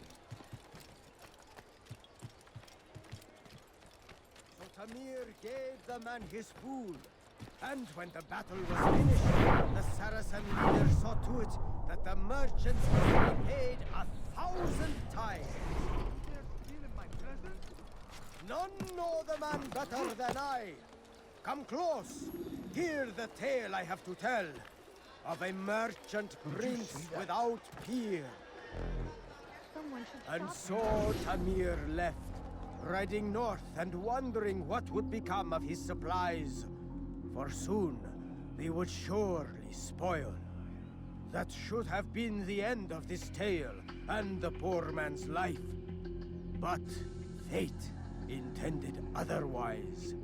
So Tamir gave the man his food. And when the battle was finished, the Saracen leader saw to it that the merchants were paid 1,000 times. None know the man better than I. Come close. Hear the tale I have to tell of a merchant prince without peer. And so Tamir left, riding north and wondering what would become of his supplies. For soon they would surely spoil. That should have been the end of this tale and the poor man's life. But fate intended otherwise.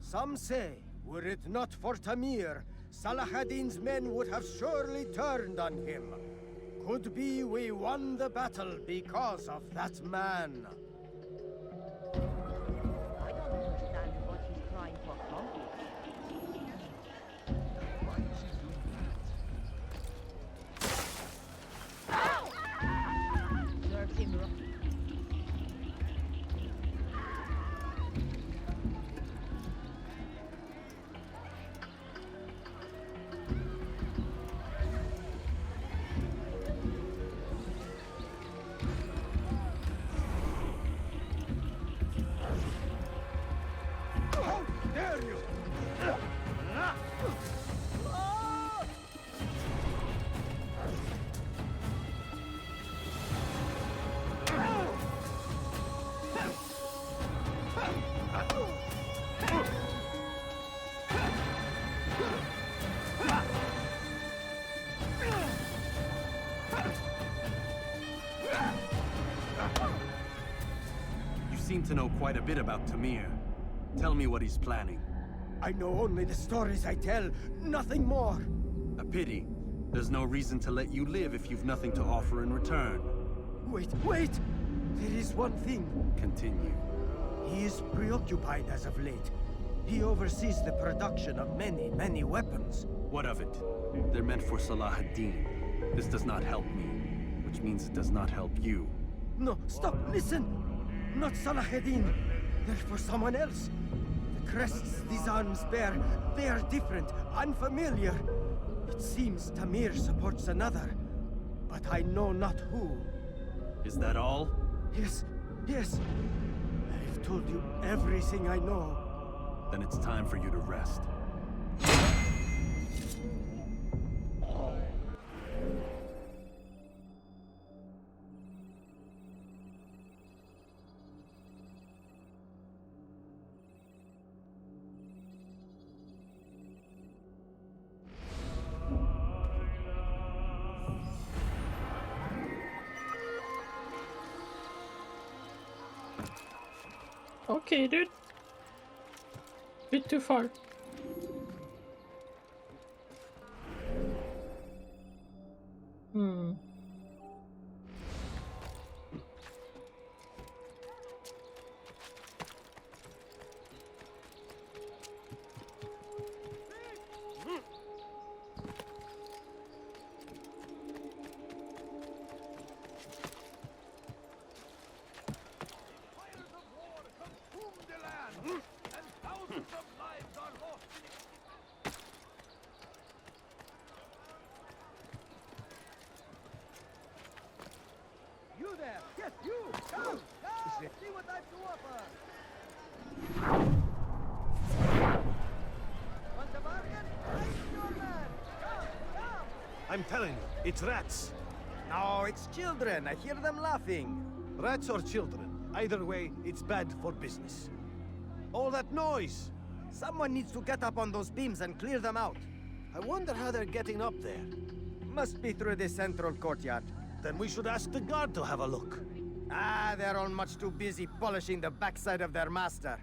Some say, were it not for Tamir, Salah ad-Din's men would have surely turned on him. Could be we won the battle because of that man. I don't understand what he's trying to accomplish. Why is he doing that? Serves him right. You seem to know quite a bit about Tamir. Tell me what he's planning. I know only the stories I tell, nothing more. A pity. There's no reason to let you live if you've nothing to offer in return. Wait, wait! There is one thing. Continue. He is preoccupied as of late. He oversees the production of many, many weapons. What of it? They're meant for Salah ad-Din. This does not help me, which means it does not help you. No, stop, listen! Not Salah ad-Din. They're for someone else. The crests these arms bear, they are different, unfamiliar. It seems Tamir supports another, but I know not who. Is that all? Yes, yes. I've told you everything I know. Then it's time for you to rest. Okay, dude. Bit too far. You there! Yes, you! Come! Come! See what I've to offer! Want a bargain? I'm your man! Come! Come! I'm telling you, it's rats. No, it's children. I hear them laughing. Rats or children. Either way, it's bad for business. All that noise! Someone needs to get up on those beams and clear them out. I wonder how they're getting up there. Must be through the central courtyard. Then we should ask the guard to have a look. Ah, they're all much too busy polishing the backside of their master.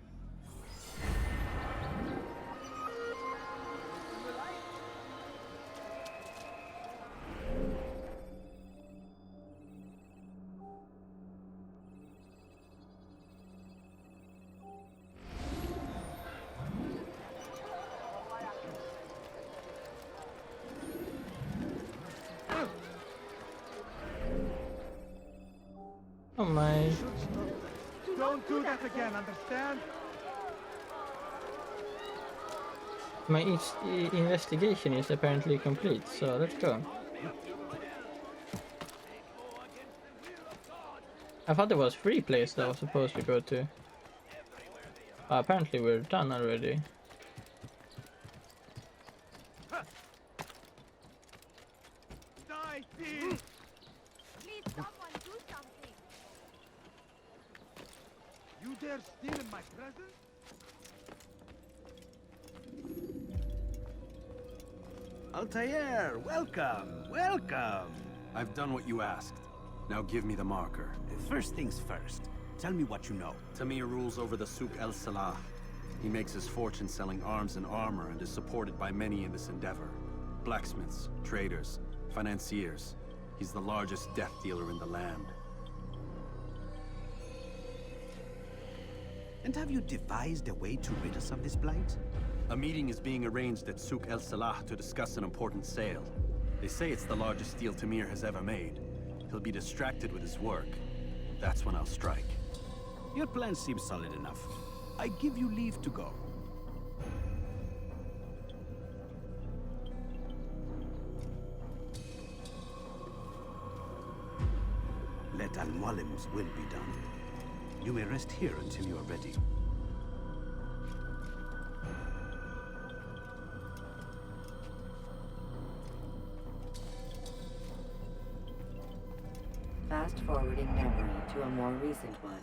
Oh my. Don't do that again, understand? My investigation is apparently complete, so let's go. I thought there was 3 places that I was supposed to go to. Apparently we're done already. Please, someone do something. You dare steal in my presence? Altair, welcome, welcome. I've done what you asked. Now give me the marker. First things first. Tell me what you know. Tamir rules over the Souk El Salah. He makes his fortune selling arms and armor and is supported by many in this endeavor. Blacksmiths, traders, financiers. He's the largest death dealer in the land. And have you devised a way to rid us of this blight? A meeting is being arranged at Souk El Salah to discuss an important sale. They say it's the largest deal Tamir has ever made. He'll be distracted with his work. That's when I'll strike. Your plan seems solid enough. I give you leave to go. Let Al-Mualim's will be done. You may rest here until you are ready. Fast-forwarding memory to a more recent one.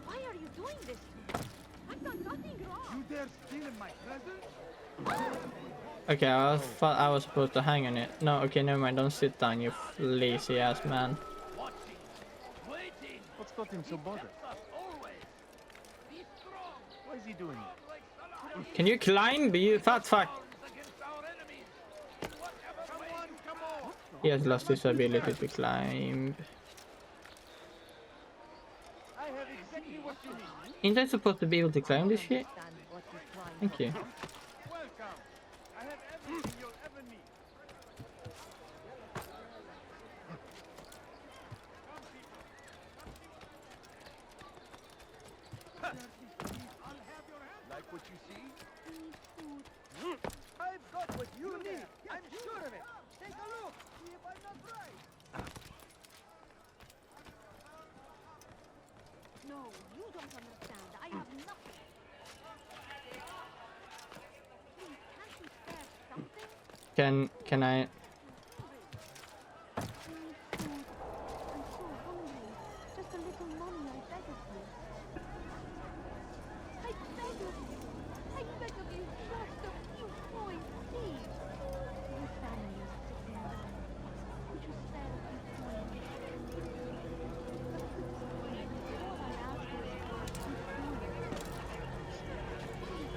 Why are you doing this? I've done nothing wrong. You dare steal in my presence? Okay, I thought I was supposed to hang on it. No, okay, never mind. Don't sit down, you lazy ass man. What's got him so bothered? Why is he doing it? Can you climb, you fat fuck? He has lost his ability to climb. Ain't I supposed to be able to climb this shit? Thank you. Like what you see? I've got what you need. I'm sure of it. Take a look. See if I'm not right. No, you don't understand. I have nothing. Please, can't you spare something? Can I? I'm so hungry. Just a little money, I beg of you. I beg of you. I beg of you, just a few coins, please. Your family is sitting down. Could you spare a few coins? All I ask is for a few coins. Please,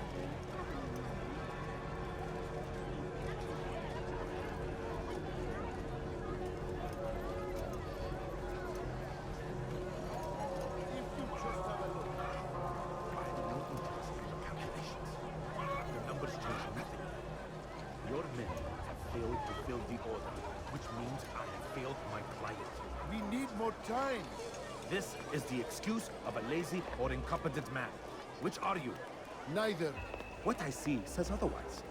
have a little. The numbers change nothing. Your men have failed to fill the order, which means I have failed my client. We need more time. This is the excuse of a lazy or incompetent man. Which are you? Neither. What I see says otherwise.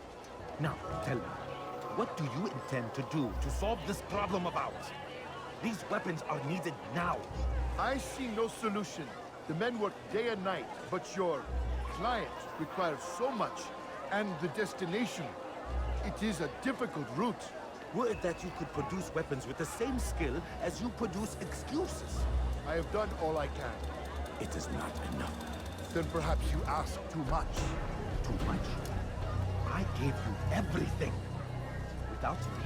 Now, tell me, what do you intend to do to solve this problem of ours? These weapons are needed now. I see no solution. The men work day and night, but your client requires so much, and the destination. It is a difficult route. Were it that you could produce weapons with the same skill as you produce excuses? I have done all I can. It is not enough. Then perhaps you ask too much. Too much? I gave you everything. Without me,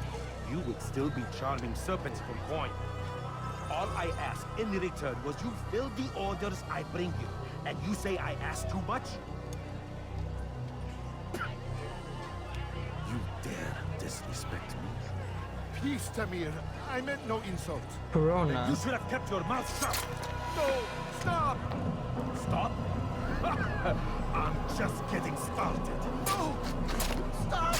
you would still be charming serpents from coin. All I ask in return was you fill the orders I bring you. And you say I ask too much? You dare disrespect me? Peace, Tamir. I meant no insult. Corona. Then you should have kept your mouth shut. No! Stop! Stop? I'm just getting started. No! Stop!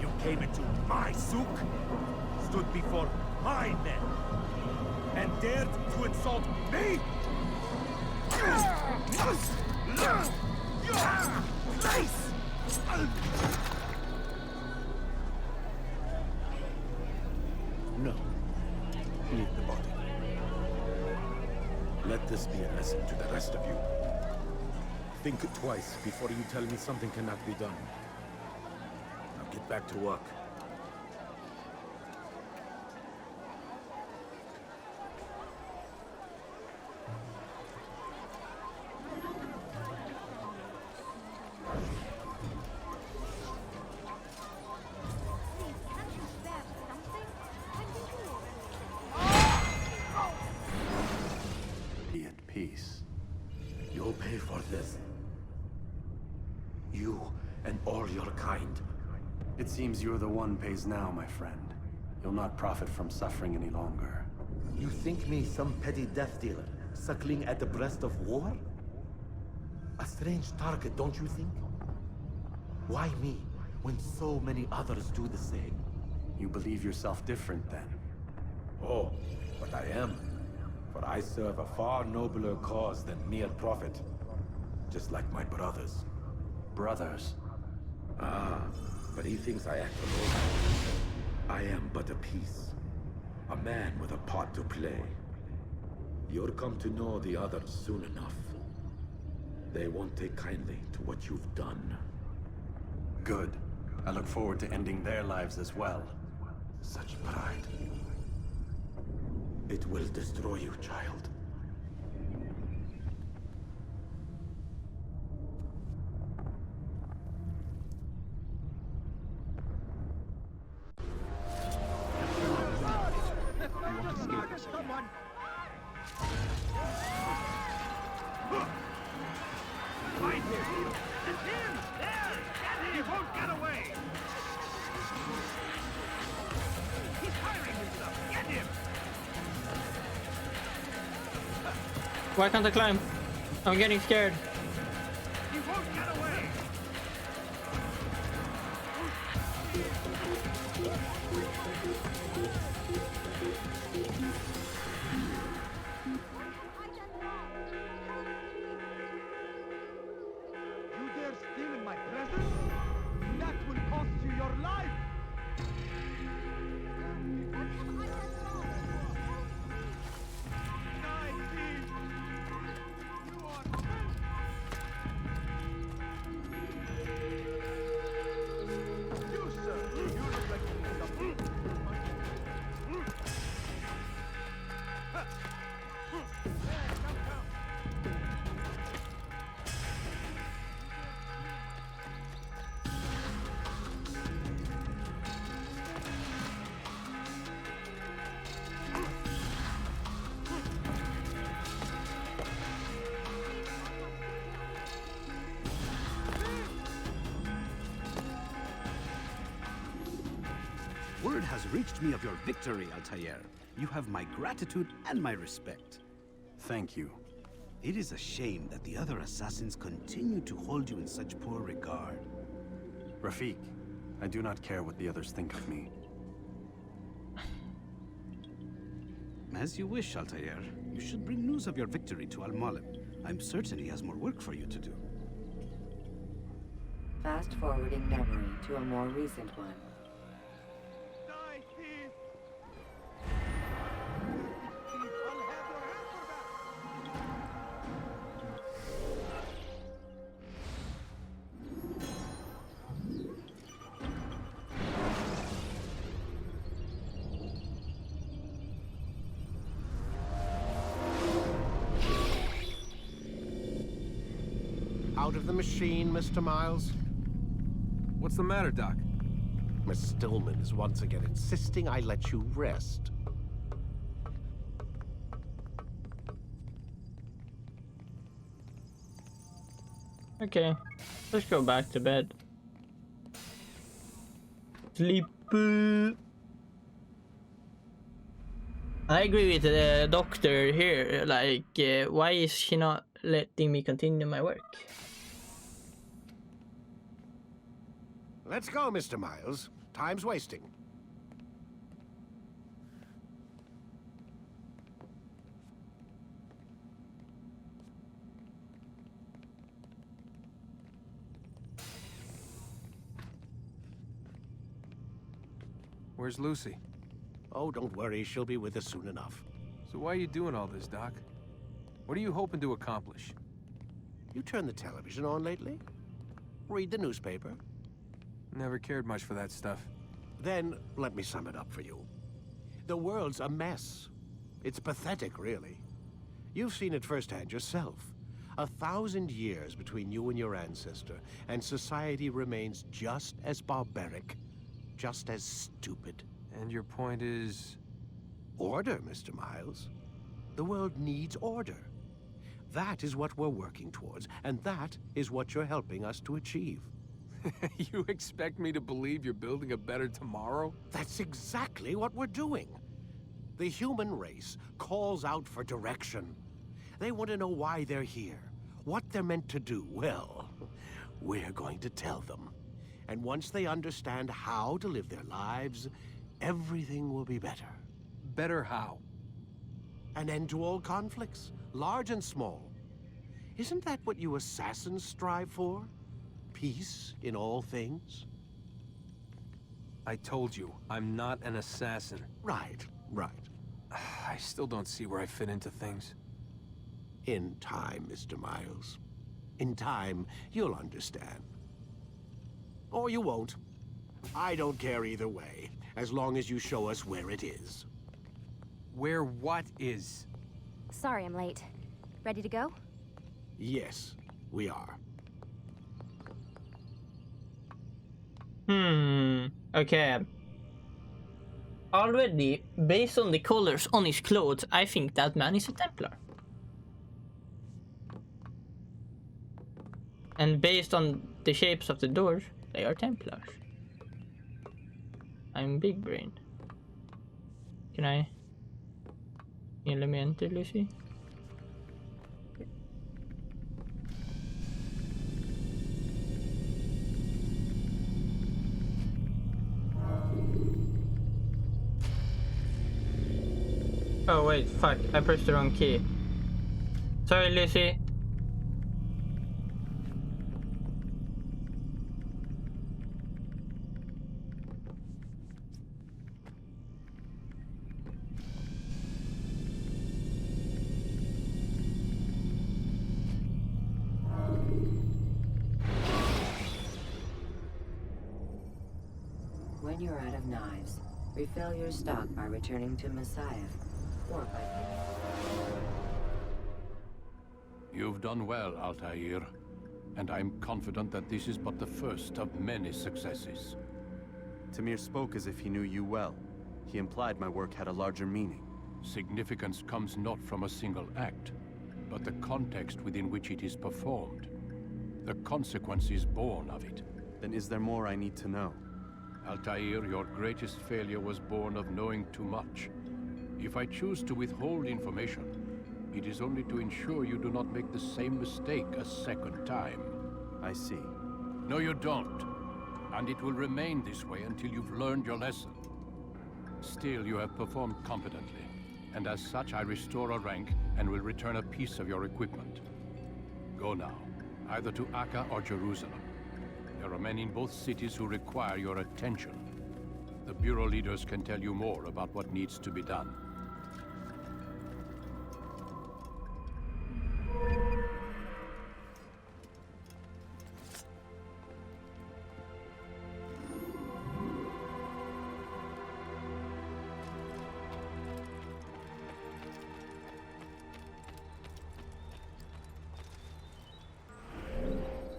You came into my souk, stood before my men, and dared to insult me? Place! No. Leave the body. Let this be a lesson to the rest of you. Think twice before you tell me something cannot be done. Now get back to work. Be at peace. You'll pay for this. You and all your kind. It seems you're the one pays now, my friend. You'll not profit from suffering any longer. You think me some petty death dealer, suckling at the breast of war? A strange target, don't you think? Why me, when so many others do the same? You believe yourself different, then? Oh, but I am. For I serve a far nobler cause than mere profit. Just like my brothers. Brothers? Ah, but he thinks I act alone. I am but a piece. A man with a part to play. You'll come to know the others soon enough. They won't take kindly to what you've done. Good. I look forward to ending their lives as well. Such pride. It will destroy you, child. him! There! Get him! He won't get away! He's firing himself! Get him! Why can't I climb? I'm getting scared. He won't get away! You dare steal in my presence? That will cost you your life! Word has reached me of your victory, Altair. You have my gratitude and my respect. Thank you. It is a shame that the other assassins continue to hold you in such poor regard. Rafik, I do not care what the others think of me. As you wish, Altair. You should bring news of your victory to Al-Mualim. I'm certain he has more work for you to do. Fast forwarding memory to a more recent one. Out of the machine, Mr. Miles. What's the matter, Doc? Miss Stillman is once again insisting I let you rest. Okay, let's go back to bed. Sleep. I agree with the doctor here. Like, why is she not letting me continue my work? Let's go, Mr. Miles. Time's wasting. Where's Lucy? Oh, don't worry. She'll be with us soon enough. So why are you doing all this, Doc? What are you hoping to accomplish? You turned the television on lately? Read the newspaper? Never cared much for that stuff. Then, let me sum it up for you. The world's a mess. It's pathetic, really. You've seen it firsthand yourself. 1,000 years between you and your ancestor, and society remains just as barbaric, just as stupid. And your point is? Order, Mr. Miles. The world needs order. That is what we're working towards, and that is what you're helping us to achieve. You expect me to believe you're building a better tomorrow? That's exactly what we're doing. The human race calls out for direction. They want to know why they're here, what they're meant to do. Well, we're going to tell them. And once they understand how to live their lives, everything will be better. Better how? An end to all conflicts, large and small. Isn't that what you assassins strive for? Peace in all things? I told you, I'm not an assassin. Right, right. I still don't see where I fit into things. In time, Mr. Miles. In time, you'll understand. Or you won't. I don't care either way, as long as you show us where it is. Where what is? Sorry I'm late. Ready to go? Yes, we are. Okay. Already, based on the colors on his clothes, I think that man is a Templar. And based on the shapes of the doors, they are Templars. I'm big brain. Can you let me enter, Lucy? Oh wait, fuck, I pressed the wrong key. Sorry, Lucy. When you're out of knives, refill your stock by returning to Messiah, or by... You've done well, Altair, and I'm confident that this is but the first of many successes. Tamir spoke as if he knew you well. He implied my work had a larger meaning. Significance comes not from a single act, but the context within which it is performed. The consequences born of it. Then is there more I need to know? Altair, your greatest failure was born of knowing too much. If I choose to withhold information, it is only to ensure you do not make the same mistake a second time. I see. No, you don't. And it will remain this way until you've learned your lesson. Still, you have performed competently, and as such I restore a rank and will return a piece of your equipment. Go now, either to Acre or Jerusalem. There are men in both cities who require your attention. The Bureau leaders can tell you more about what needs to be done.